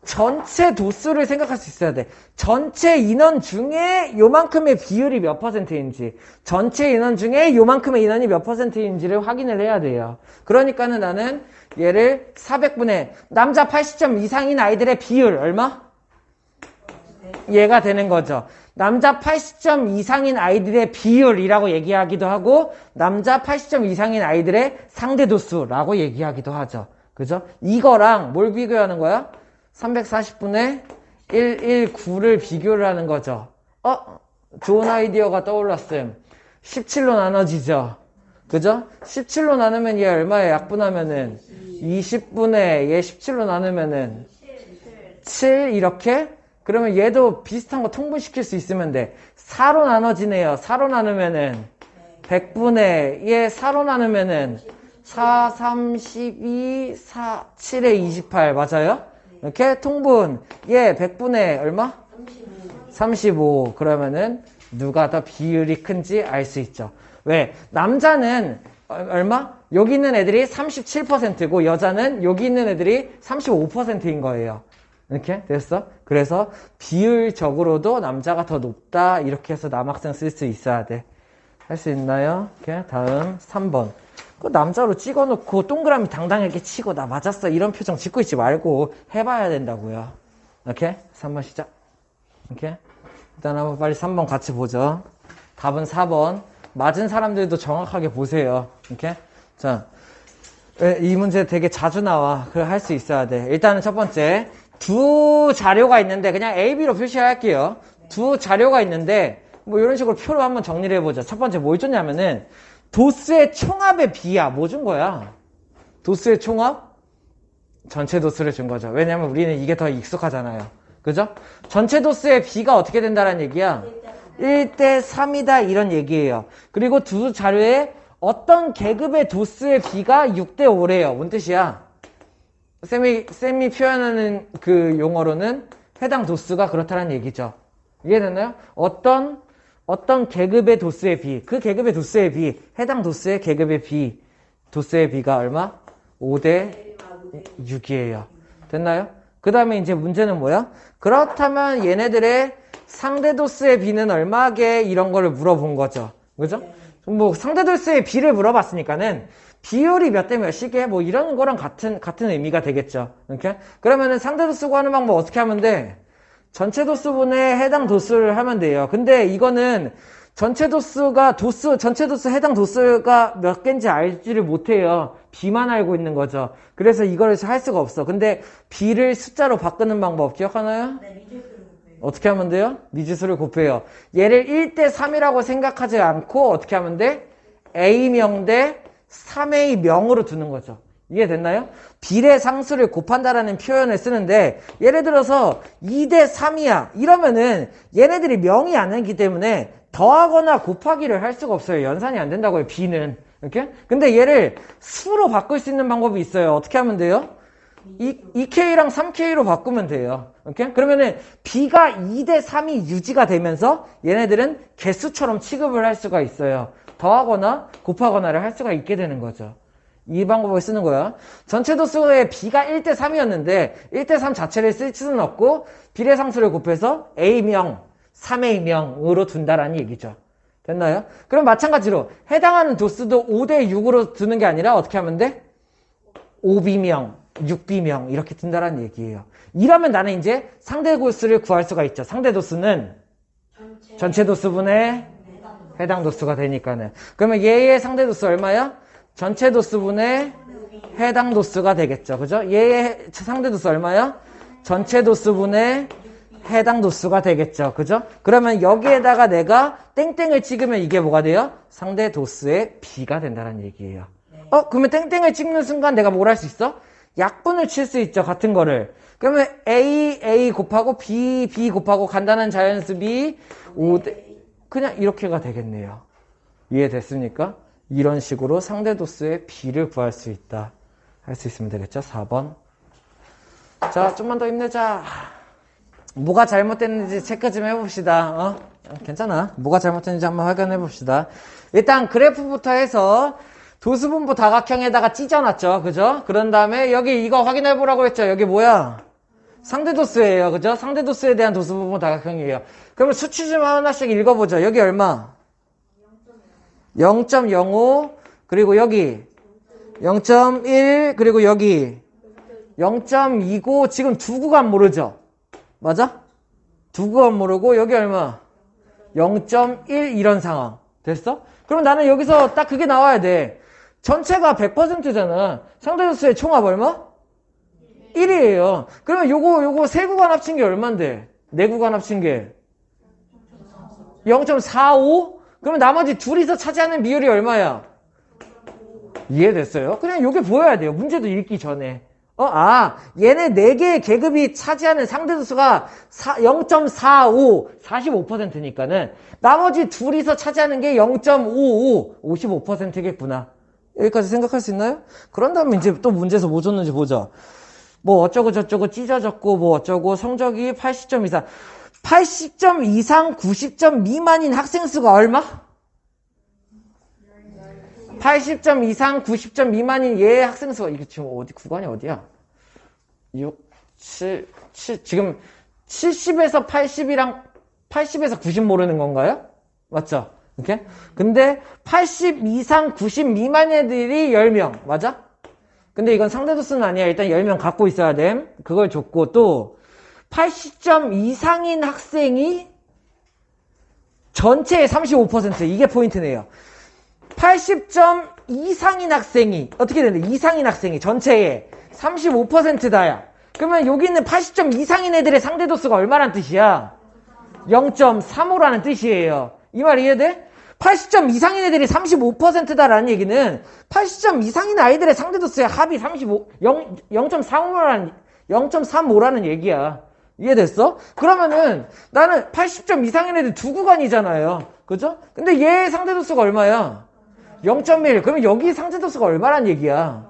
전체 도수를 생각할 수 있어야 돼. 전체 인원 중에 요만큼의 비율이 몇 퍼센트인지, 전체 인원 중에 요만큼의 인원이 몇 퍼센트인지를 확인을 해야 돼요. 그러니까는 나는 얘를 400분의 남자 80점 이상인 아이들의 비율 얼마? 얘가 되는 거죠. 남자 80점 이상인 아이들의 비율이라고 얘기하기도 하고, 남자 80점 이상인 아이들의 상대 도수라고 얘기하기도 하죠. 그죠? 이거랑 뭘 비교하는 거야? 340분의 119를 비교를 하는 거죠. 좋은 아이디어가 떠올랐음. 17로 나눠지죠. 그죠? 17로 나누면 얘 얼마에 약분하면은 20분의 얘 17로 나누면은 7 이렇게? 그러면 얘도 비슷한 거 통분시킬 수 있으면 돼. 4로 나눠지네요. 4로 나누면은 100분의 얘 4로 나누면은 4, 32, 4, 7에 28 맞아요? 이렇게 통분 얘 100분의 얼마? 35. 그러면은 누가 더 비율이 큰지 알 수 있죠. 왜? 남자는 얼마? 여기 있는 애들이 37%고 여자는 여기 있는 애들이 35%인 거예요. 이렇게 됐어? 그래서 비율적으로도 남자가 더 높다 이렇게 해서 남학생 쓸 수 있어야 돼. 할 수 있나요? 이렇게 다음 3번. 그 남자로 찍어놓고 동그라미 당당하게 치고 나 맞았어 이런 표정 짓고 있지 말고 해봐야 된다고요. 이렇게 3번 시작. 이렇게 일단 한번 빨리 3번 같이 보죠. 답은 4번. 맞은 사람들도 정확하게 보세요. 이렇게 자, 이 문제 되게 자주 나와. 그래 할 수 있어야 돼. 일단은 첫 번째 두 자료가 있는데 그냥 A, B로 표시할게요. 두 자료가 있는데 뭐 이런 식으로 표로 한번 정리를 해보죠. 첫 번째 뭘 줬냐면은 도수의 총합의 비야. 뭐 준 거야? 도수의 총합? 전체 도수를 준 거죠. 왜냐면 우리는 이게 더 익숙하잖아요. 그죠? 전체 도수의 비가 어떻게 된다는 얘기야? 1대 3이다 이런 얘기예요. 그리고 두 자료에 어떤 계급의 도수의 비가 6대 5래요. 뭔 뜻이야? 쌤이 표현하는 그 용어로는 해당 도수가 그렇다는 얘기죠. 이해됐나요? 어떤 계급의 도수의 비, 그 계급의 도수의 비, 해당 도수의 계급의 비, 도수의 비가 얼마? 5대 6이에요. 됐나요? 그 다음에 이제 문제는 뭐야? 그렇다면 얘네들의 상대 도수의 비는 얼마게? 이런 거를 물어본 거죠. 그죠? 뭐 상대도수의 비를 물어봤으니까는 비율이 몇 대 몇이게 뭐 이런 거랑 같은 의미가 되겠죠. 이렇게? 그러면은 상대도수 구하는 방법 어떻게 하면 돼? 전체 도수분의 해당 도수를 하면 돼요. 근데 이거는 전체 도수가 전체 도수 해당 도수가 몇 개인지 알지를 못해요. B만 알고 있는 거죠. 그래서 이걸 할 수가 없어. 근데 B를 숫자로 바꾸는 방법 기억하나요? 네, 미지수를 곱해요. 어떻게 하면 돼요? 미지수를 곱해요. 얘를 1대 3이라고 생각하지 않고 어떻게 하면 돼? A명 대 3A명으로 두는 거죠. 이해됐나요? 비례 상수를 곱한다라는 표현을 쓰는데 예를 들어서 2대 3이야. 이러면은 얘네들이 명이 아니기 때문에 더하거나 곱하기를 할 수가 없어요. 연산이 안 된다고요. B는. 이렇게? 근데 얘를 수로 바꿀 수 있는 방법이 있어요. 어떻게 하면 돼요? 2K랑 3K로 바꾸면 돼요. 이렇게? 그러면은 B가 2대 3이 유지가 되면서 얘네들은 개수처럼 취급을 할 수가 있어요. 더하거나 곱하거나를 할 수가 있게 되는 거죠. 이 방법을 쓰는 거야. 전체 도수의 B가 1대 3이었는데 1대 3 자체를 쓸 수는 없고 비례상수를 곱해서 A명, 3A명으로 둔다라는 얘기죠. 됐나요? 그럼 마찬가지로 해당하는 도수도 5대 6으로 두는 게 아니라 어떻게 하면 돼? 5B명, 6B명 이렇게 둔다라는 얘기예요. 이러면 나는 이제 상대 도수를 구할 수가 있죠. 상대 도수는 전체 도수분의 해당 도수가 되니까는. 그러면 얘의 상대 도수 얼마야? 전체 도수분의 해당 도수가 되겠죠. 그죠? 얘의 상대 도수 얼마야? 전체 도수분의 해당 도수가 되겠죠. 그죠? 그러면 여기에다가 내가 땡땡을 찍으면 이게 뭐가 돼요? 상대 도수의 B가 된다는 얘기예요. 그러면 땡땡을 찍는 순간 내가 뭘 할 수 있어? 약분을 칠 수 있죠. 같은 거를. 그러면 A 곱하고 B 곱하고 간단한 자연수비 5대 그냥 이렇게가 되겠네요. 이해됐습니까? 이런 식으로 상대 도수의 B를 구할 수 있다. 할 수 있으면 되겠죠? 4번. 자, 좀만 더 힘내자. 뭐가 잘못됐는지 체크 좀 해봅시다. 괜찮아. 뭐가 잘못됐는지 한번 확인해 봅시다. 일단 그래프부터 해서 도수분포 다각형에다가 찢어놨죠. 그죠? 그런 다음에 여기 이거 확인해 보라고 했죠. 여기 뭐야? 상대도수예요. 그죠? 상대도수에 대한 도수분포 다각형이에요. 그러면 수치 좀 하나씩 읽어보죠. 여기 얼마? 0.05 그리고 여기 0.1 그리고 여기 0.29 지금 두 구간 모르죠? 맞아? 두 구간 모르고 여기 얼마? 0.1 이런 상황. 됐어? 그럼 나는 여기서 딱 그게 나와야 돼. 전체가 100%잖아. 상대도수의 총합 얼마? 1이에요. 그러면 요거 세 구간 합친 게 얼만데? 네 구간 합친 게 0.45? 그러면 나머지 둘이서 차지하는 비율이 얼마야? 이해됐어요? 그냥 요게 보여야 돼요. 문제도 읽기 전에. 얘네 4개의 계급이 차지하는 상대도수가 0.45, 45%니까는 나머지 둘이서 차지하는 게 0.55, 55%겠구나. 여기까지 생각할 수 있나요? 그런 다음에 이제 또 문제에서 뭐 줬는지 보자. 뭐 어쩌고 저쩌고 찢어졌고 뭐 어쩌고 성적이 80점 이상. 80점 이상 90점 미만인 학생 수가 얼마? 80점 이상 90점 미만인 얘의 학생 수가 이게 지금 어디 구간이 어디야? 6, 7 지금 70에서 80이랑 80에서 90 모르는 건가요? 맞죠? 이렇게? 근데 80 이상 90 미만 애들이 10명 맞아? 근데 이건 상대도수는 아니야. 일단 10명 갖고 있어야 됨. 그걸 줬고 또 80점 이상인 학생이 전체의 35% 이게 포인트네요. 80점 이상인 학생이 어떻게 되는데 이상인 학생이 전체의 35%다야. 그러면 여기 있는 80점 이상인 애들의 상대도수가 얼마란 뜻이야? 0.35라는 뜻이에요. 이 말 이해돼? 80점 이상인 애들이 35%다라는 얘기는 80점 이상인 아이들의 상대도수의 합이 0.35라는 얘기야. 이해됐어? 그러면은 나는 80점 이상인 애들 두 구간이잖아요. 그죠? 근데 얘 상대도수가 얼마야? 0.1. 그러면 여기 상대도수가 얼마란 얘기야?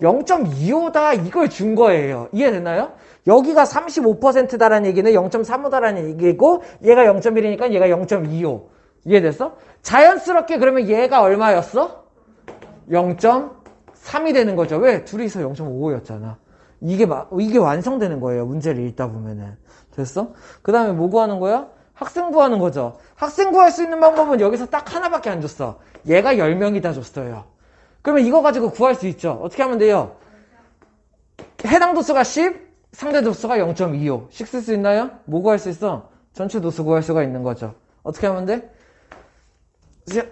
0.25다 이걸 준 거예요. 이해됐나요? 여기가 35%다라는 얘기는 0.35다라는 얘기고 얘가 0.1이니까 얘가 0.25. 이해됐어? 자연스럽게 그러면 얘가 얼마였어? 0.3이 되는 거죠. 왜? 둘이서 0.55였잖아. 이게 완성되는 거예요. 문제를 읽다 보면은. 됐어? 그 다음에 뭐 구하는 거야? 학생 구하는 거죠. 학생 구할 수 있는 방법은 여기서 딱 하나밖에 안 줬어. 얘가 10명이다 줬어요. 그러면 이거 가지고 구할 수 있죠. 어떻게 하면 돼요? 해당 도수가 10, 상대 도수가 0.25. 식 쓸 수 있나요? 뭐 구할 수 있어? 전체 도수 구할 수가 있는 거죠. 어떻게 하면 돼?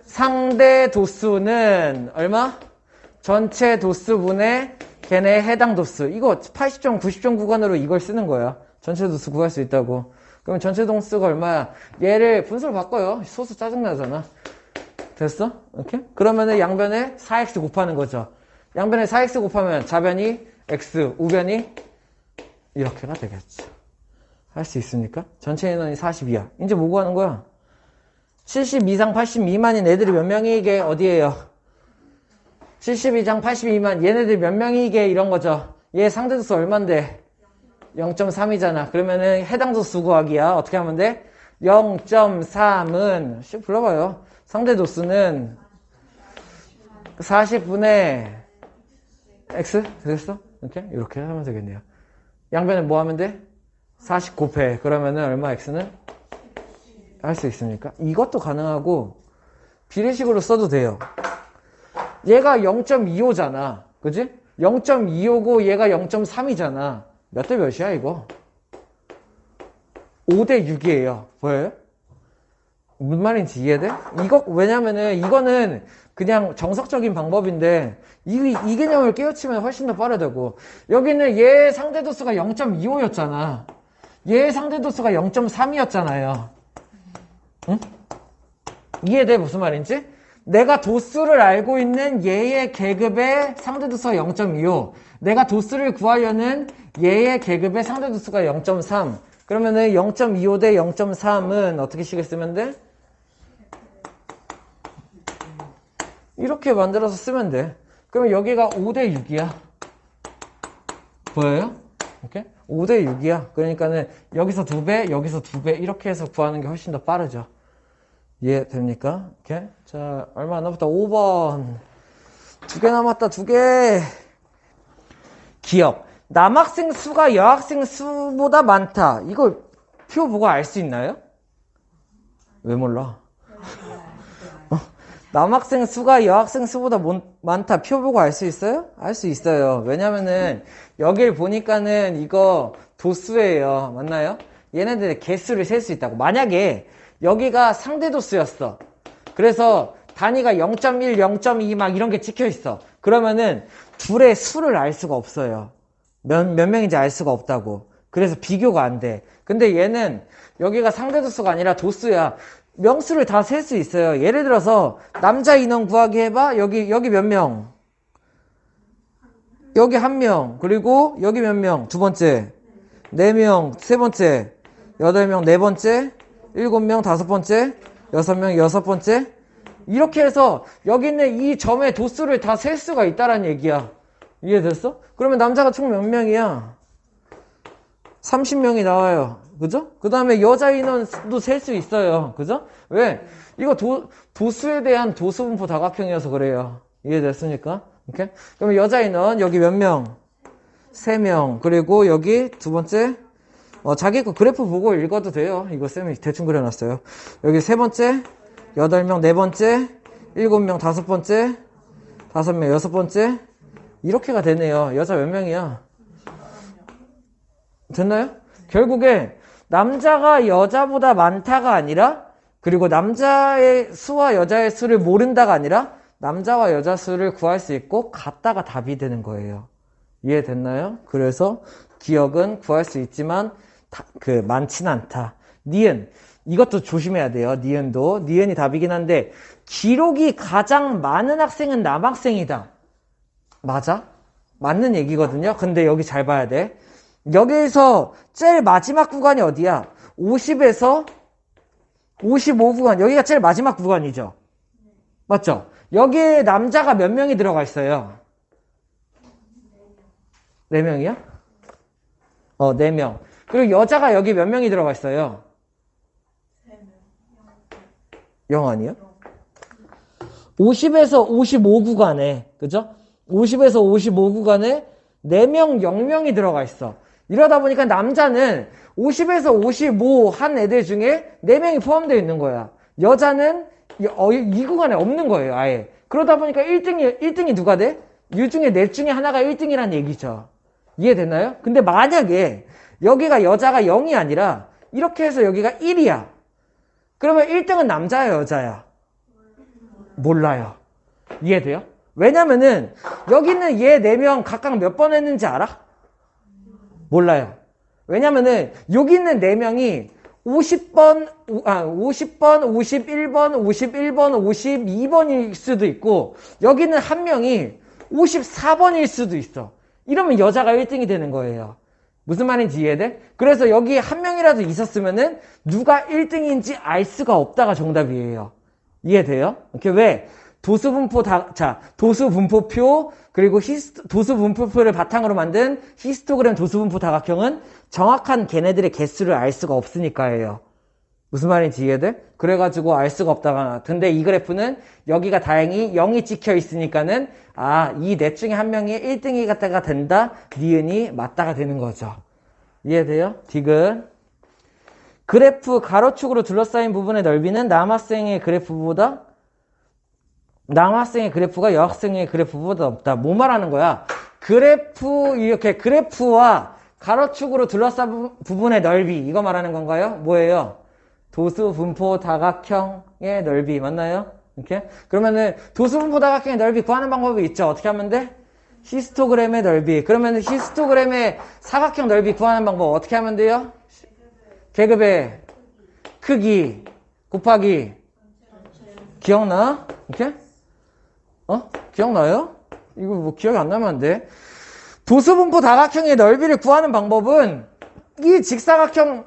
상대 도수는 얼마? 전체 도수분의 걔네 해당 도수. 이거 80점, 90점 구간으로 이걸 쓰는 거야. 전체 도수 구할 수 있다고. 그럼 전체 도수가 얼마야? 얘를 분수로 바꿔요. 소수 짜증나잖아. 됐어? 이렇게? 그러면은 양변에 4x 곱하는 거죠. 양변에 4x 곱하면 좌변이 x, 우변이 이렇게가 되겠죠. 할 수 있습니까? 전체 인원이 40이야. 이제 뭐 구하는 거야? 70 이상 80 미만인 애들이 몇 명이 이게 어디에요? 70 이상 80 미만 얘네들 몇 명이 이게 이런 거죠. 얘 상대도수 얼만데? 0.3이잖아. 그러면은 해당 도수 구하기야. 어떻게 하면 돼? 0.3은 씩 불러봐요. 상대 도수는 40분의 x 됐어? 이렇게 하면 되겠네요. 양변에 뭐 하면 돼? 40 곱해. 그러면은 얼마 x는? 할 수 있습니까? 이것도 가능하고 비례식으로 써도 돼요. 얘가 0.25잖아. 그지? 0.25고 얘가 0.3이잖아. 몇 대 몇이야 이거? 5대 6이에요. 보여요? 무슨 말인지 이해돼? 이거 왜냐면은 이거는 그냥 정석적인 방법인데 이 개념을 깨우치면 훨씬 더 빠르다고. 여기는 얘 상대도수가 0.25였잖아. 얘 상대도수가 0.3이었잖아요. 응? 이해돼? 무슨 말인지? 내가 도수를 알고 있는 얘의 계급의 상대도수가 0.25. 내가 도수를 구하려는 얘의 계급의 상대도수가 0.3. 그러면은 0.25 대 0.3은 어떻게 식을 쓰면 돼? 이렇게 만들어서 쓰면 돼. 그러면 여기가 5대 6이야. 보여요? 오케이? 5대 6이야. 그러니까는 여기서 2배, 여기서 2배 이렇게 해서 구하는 게 훨씬 더 빠르죠. 이해됩니까? 오케이? 자, 얼마 안 남았다. 5번. 2개 남았다. 2개. 기억. 남학생 수가 여학생 수보다 많다. 이거 표 보고 알 수 있나요? 왜 몰라? 남학생 수가 여학생 수보다 많다. 표 보고 알 수 있어요? 알 수 있어요. 왜냐면은 여길 보니까는 이거 도수예요. 맞나요? 얘네들의 개수를 셀 수 있다고. 만약에 여기가 상대 도수였어. 그래서 단위가 0.1, 0.2 막 이런 게 찍혀 있어. 그러면은 둘의 수를 알 수가 없어요. 몇 명인지 알 수가 없다고. 그래서 비교가 안 돼. 근데 얘는 여기가 상대 도수가 아니라 도수야. 명수를 다 셀 수 있어요. 예를 들어서 남자 인원 구하기 해봐. 여기 몇 명? 여기 1명. 그리고 여기 몇 명? 두 번째. 4명. 세 번째. 8명. 네 번째. 7명. 다섯 번째. 6명. 여섯 번째. 이렇게 해서 여기 있는 이 점의 도수를 다 셀 수가 있다라는 얘기야. 이해됐어? 그러면 남자가 총 몇 명이야? 30명이 나와요. 그죠? 그 다음에 여자 인원도 셀 수 있어요. 그죠? 왜? 이거 도수에 대한 도수분포 다각형이어서 그래요. 이해됐습니까? 오케이? 그러면 여자 인원 여기 몇 명? 3명. 그리고 여기 두 번째 자기 거 그래프 보고 읽어도 돼요. 이거 쌤이 대충 그려놨어요. 여기 세 번째 8명 네 번째 7명 다섯 번째 5명 여섯 번째 이렇게가 되네요. 여자 몇 명이야? 됐나요? 결국에 남자가 여자보다 많다가 아니라 그리고 남자의 수와 여자의 수를 모른다가 아니라 남자와 여자 수를 구할 수 있고 같다가 답이 되는 거예요. 이해됐나요? 그래서 기억은 구할 수 있지만 많지는 않다. 니은 이것도 조심해야 돼요. 니은이 답이긴 한데 기록이 가장 많은 학생은 남학생이다. 맞아? 맞는 얘기거든요. 근데 여기 잘 봐야 돼. 여기에서 제일 마지막 구간이 어디야? 50에서 55 구간. 여기가 제일 마지막 구간이죠. 맞죠? 여기에 남자가 몇 명이 들어가 있어요? 4명이야? 4명. 그리고 여자가 여기 몇 명이 들어가 있어요? 0 아니에요? 50에서 55 구간에, 그죠? 50에서 55 구간에 4명, 0명이 들어가 있어. 이러다 보니까 남자는 50에서 55 한 애들 중에 4명이 포함되어 있는 거야. 여자는 이 구간에 없는 거예요, 아예. 그러다 보니까 1등이 누가 돼? 이 중에 넷 중에 하나가 1등이란 얘기죠. 이해됐나요? 근데 만약에 여기가 여자가 0이 아니라 이렇게 해서 여기가 1이야. 그러면 1등은 남자야, 여자야? 몰라요. 이해돼요? 왜냐면은 여기 있는 얘 4명 각각 몇 번 했는지 알아? 몰라요. 왜냐면은 여기 있는 4명이 50번, 51번, 52번일 수도 있고 여기는 한 명이 54번일 수도 있어. 이러면 여자가 1등이 되는 거예요. 무슨 말인지 이해돼? 그래서 여기 한 명이라도 있었으면은 누가 1등인지 알 수가 없다가 정답이에요. 이해돼요? 이렇게 왜? 도수분포표, 그리고 도수분포표를 바탕으로 만든 히스토그램 도수분포 다각형은 정확한 걔네들의 개수를 알 수가 없으니까예요. 무슨 말인지 이해돼? 그래가지고 알 수가 없다가. 근데 이 그래프는 여기가 다행히 0이 찍혀 있으니까는, 이 넷 중에 한 명이 1등이 갔다가 된다, 니은이 맞다가 되는 거죠. 이해돼요? 디귿. 그래프 가로축으로 둘러싸인 부분의 넓이는 남학생의 그래프가 여학생의 그래프보다 높다. 뭐 말하는 거야? 이렇게 그래프와 가로축으로 둘러싼 부분의 넓이, 이거 말하는 건가요? 뭐예요? 도수분포 다각형의 넓이, 맞나요? 이렇게? 그러면은 도수분포 다각형의 넓이 구하는 방법이 있죠. 어떻게 하면 돼? 히스토그램의 넓이. 그러면은 히스토그램의 사각형 넓이 구하는 방법 어떻게 하면 돼요? 계급의 크기 곱하기, 기억나? 이렇게? 기억나요? 이거 뭐 기억이 안 나면 안 돼. 도수분포 다각형의 넓이를 구하는 방법은 이 직사각형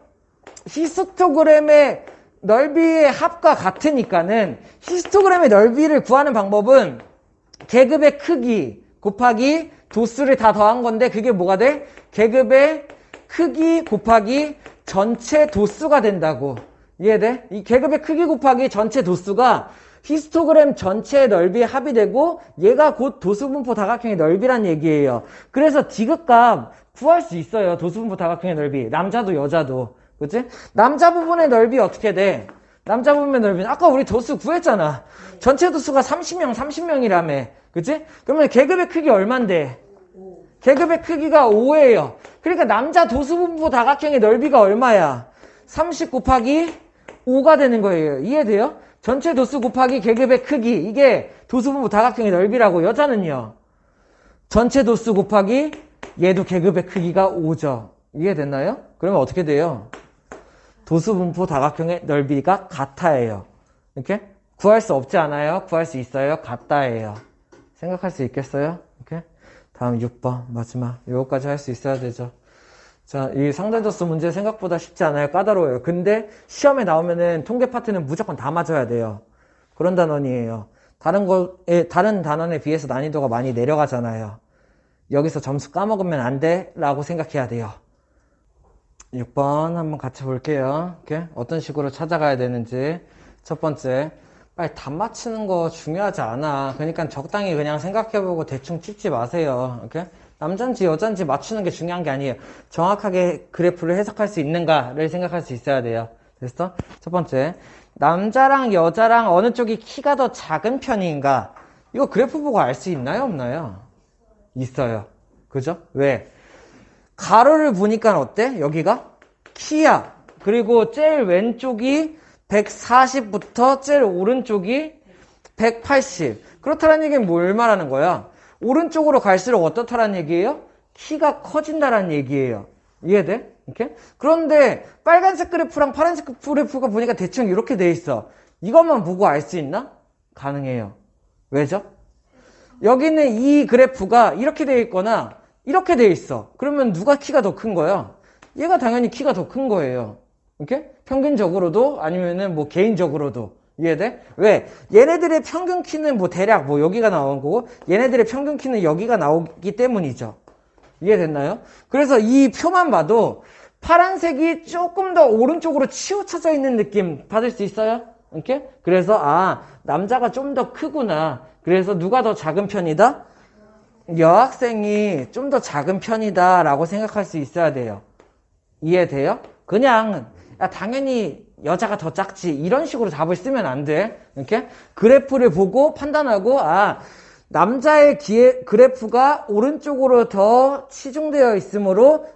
히스토그램의 넓이의 합과 같으니까는 히스토그램의 넓이를 구하는 방법은 계급의 크기 곱하기 도수를 다 더한 건데 그게 뭐가 돼? 계급의 크기 곱하기 전체 도수가 된다고. 이해돼? 이 계급의 크기 곱하기 전체 도수가 히스토그램 전체의 넓이의 합이 되고 얘가 곧 도수분포 다각형의 넓이란 얘기예요. 그래서 디귿값 구할 수 있어요. 도수분포 다각형의 넓이. 남자도 여자도. 그치? 남자 부분의 넓이 어떻게 돼? 남자 부분의 넓이는 아까 우리 도수 구했잖아. 전체 도수가 30명이라며. 그치? 그러면 계급의 크기 얼만데? 계급의 크기가 5예요. 그러니까 남자 도수분포 다각형의 넓이가 얼마야? 30 곱하기 5가 되는 거예요. 이해돼요? 전체 도수 곱하기 계급의 크기, 이게 도수분포 다각형의 넓이라고. 여자는요, 전체 도수 곱하기 얘도 계급의 크기가 5죠. 이해됐나요? 그러면 어떻게 돼요? 도수분포 다각형의 넓이가 같아예요. 이렇게? 구할 수 없지 않아요? 구할 수 있어요? 같다예요. 생각할 수 있겠어요? 이렇게? 다음 6번 마지막. 요거까지 할 수 있어야 되죠. 자, 이 상대도수 문제 생각보다 쉽지 않아요. 까다로워요. 근데 시험에 나오면은 통계 파트는 무조건 다 맞아야 돼요. 그런 단원이에요. 다른 단원에 비해서 난이도가 많이 내려가잖아요. 여기서 점수 까먹으면 안 돼 라고 생각해야 돼요. 6번 한번 같이 볼게요. 이렇게 어떤 식으로 찾아가야 되는지. 첫 번째, 빨리 답 맞추는 거 중요하지 않아. 그러니까 적당히 그냥 생각해보고 대충 찍지 마세요. 이렇게 남잔지 여잔지 맞추는 게 중요한 게 아니에요. 정확하게 그래프를 해석할 수 있는가를 생각할 수 있어야 돼요. 됐어? 첫 번째, 남자랑 여자랑 어느 쪽이 키가 더 작은 편인가? 이거 그래프 보고 알 수 있나요? 없나요? 있어요. 그죠? 왜? 가로를 보니까 어때? 여기가 키야. 그리고 제일 왼쪽이 140부터 제일 오른쪽이 180. 그렇다는 얘기는 뭘 말하는 거야? 오른쪽으로 갈수록 어떻다라는 얘기예요? 키가 커진다라는 얘기예요. 이해돼? 이렇게? 그런데 빨간색 그래프랑 파란색 그래프가 보니까 대충 이렇게 돼 있어. 이것만 보고 알 수 있나? 가능해요. 왜죠? 여기는 이 그래프가 이렇게 돼 있거나 이렇게 돼 있어. 그러면 누가 키가 더 큰 거야? 얘가 당연히 키가 더 큰 거예요. 이렇게? 평균적으로도 아니면은 뭐 개인적으로도. 이해돼? 왜? 얘네들의 평균 키는 뭐 대략 뭐 여기가 나온 거고 얘네들의 평균 키는 여기가 나오기 때문이죠. 이해됐나요? 그래서 이 표만 봐도 파란색이 조금 더 오른쪽으로 치우쳐져 있는 느낌 받을 수 있어요? 이렇게? 그래서 남자가 좀 더 크구나. 그래서 누가 더 작은 편이다? 여학생이 좀 더 작은 편이다 라고 생각할 수 있어야 돼요. 이해돼요? 그냥 당연히 여자가 더 작지 이런 식으로 답을 쓰면 안 돼. 이렇게 그래프를 보고 판단하고 남자의 그래프가 오른쪽으로 더 치중되어 있으므로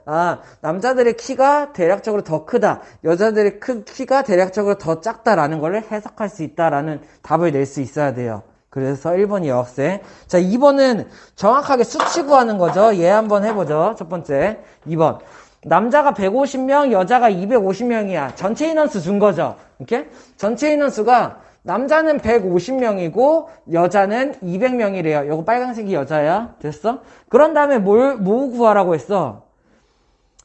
남자들의 키가 대략적으로 더 크다, 여자들의 키가 대략적으로 더 작다라는 걸 해석할 수 있다라는 답을 낼 수 있어야 돼요. 그래서 1번이 여학생. 자, 2번은 정확하게 수치 구하는 거죠. 얘 한번 해보죠. 첫 번째 2번 남자가 150명, 여자가 250명이야. 전체 인원수 준 거죠. 이렇게 전체 인원수가 남자는 150명이고 여자는 200명이래요. 요거 빨간색이 여자야. 됐어? 그런 다음에 뭐 구하라고 했어?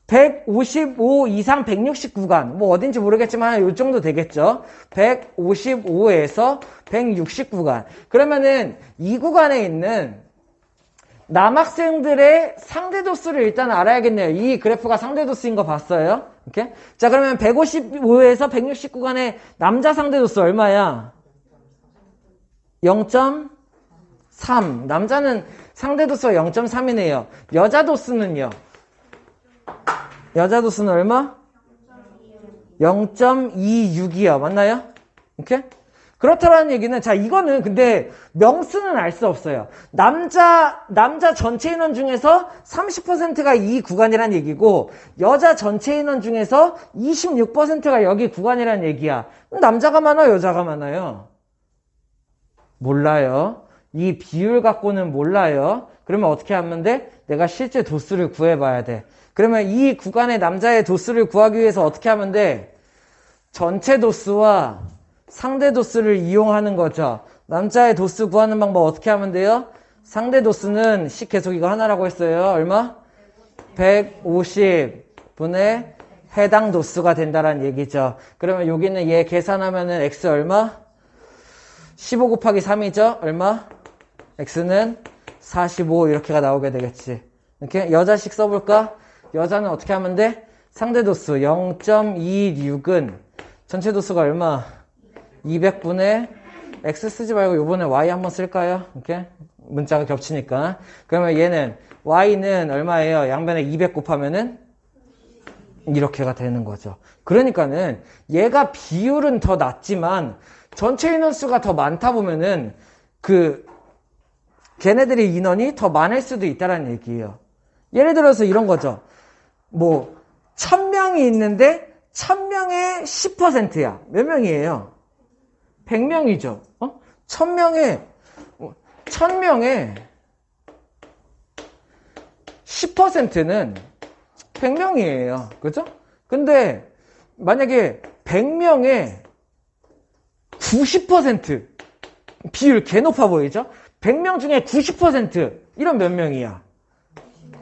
155 이상 160 구간. 뭐 어딘지 모르겠지만 요 정도 되겠죠. 155에서 160 구간. 그러면은 이 구간에 있는 남학생들의 상대 도수를 일단 알아야겠네요. 이 그래프가 상대 도수인 거 봤어요? 이렇게. 자, 그러면 155에서 160 구간의 남자 상대 도수 얼마야? 0.3. 남자는 상대 도수가 0.3이네요. 여자 도수는요? 여자 도수는 얼마? 0.26이요. 맞나요? 이렇게? 그렇다라는 얘기는, 자, 이거는 근데 명수는 알 수 없어요. 남자 전체 인원 중에서 30%가 이 구간이란 얘기고, 여자 전체 인원 중에서 26%가 여기 구간이란 얘기야. 남자가 많아요, 여자가 많아요? 몰라요. 이 비율 갖고는 몰라요. 그러면 어떻게 하면 돼? 내가 실제 도수를 구해봐야 돼. 그러면 이 구간의 남자의 도수를 구하기 위해서 어떻게 하면 돼? 전체 도수와 상대 도수를 이용하는 거죠. 남자의 도수 구하는 방법 어떻게 하면 돼요? 상대 도수는 계속 이거 하나라고 했어요. 얼마? 150분의 해당 도수가 된다는 얘기죠. 그러면 여기는 얘 계산하면은 x 얼마? 15 곱하기 3이죠. 얼마? x는 45 이렇게가 나오게 되겠지. 이렇게 여자식 써볼까? 여자는 어떻게 하면 돼? 상대 도수 0.26은 전체 도수가 얼마? 200분의 x 쓰지 말고 요번에 y 한번 쓸까요? 이렇게 문자가 겹치니까. 그러면 얘는 y는 얼마예요? 양변에 200 곱하면은 이렇게가 되는 거죠. 그러니까는 얘가 비율은 더 낮지만 전체 인원수가 더 많다 보면은 걔네들의 인원이 더 많을 수도 있다는 얘기예요. 예를 들어서 이런 거죠. 뭐 1000명이 있는데 1000명의 10%야. 몇 명이에요? 100명이죠. 1000명의 10%는 100명이에요. 그죠? 근데 만약에 100명의 90% 비율 개 높아 보이죠? 100명 중에 90% 이런 몇 명이야?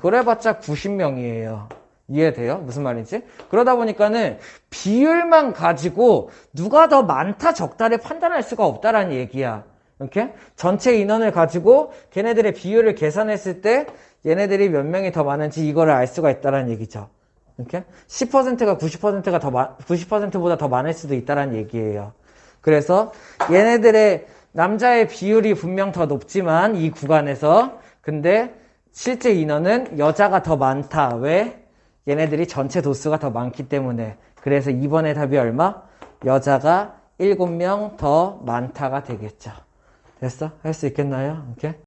그래봤자 90명이에요. 이해돼요? 무슨 말인지? 그러다 보니까는 비율만 가지고 누가 더 많다 적다를 판단할 수가 없다라는 얘기야. 이렇게 전체 인원을 가지고 걔네들의 비율을 계산했을 때 얘네들이 몇 명이 더 많은지 이거를 알 수가 있다라는 얘기죠. 이렇게 10%가 90%보다 더 많을 수도 있다라는 얘기예요. 그래서 얘네들의 남자의 비율이 분명 더 높지만 이 구간에서 근데 실제 인원은 여자가 더 많다. 왜? 얘네들이 전체 도수가 더 많기 때문에. 그래서 2번의 답이 얼마? 여자가 7명 더 많다가 되겠죠. 됐어? 할 수 있겠나요? 이렇게?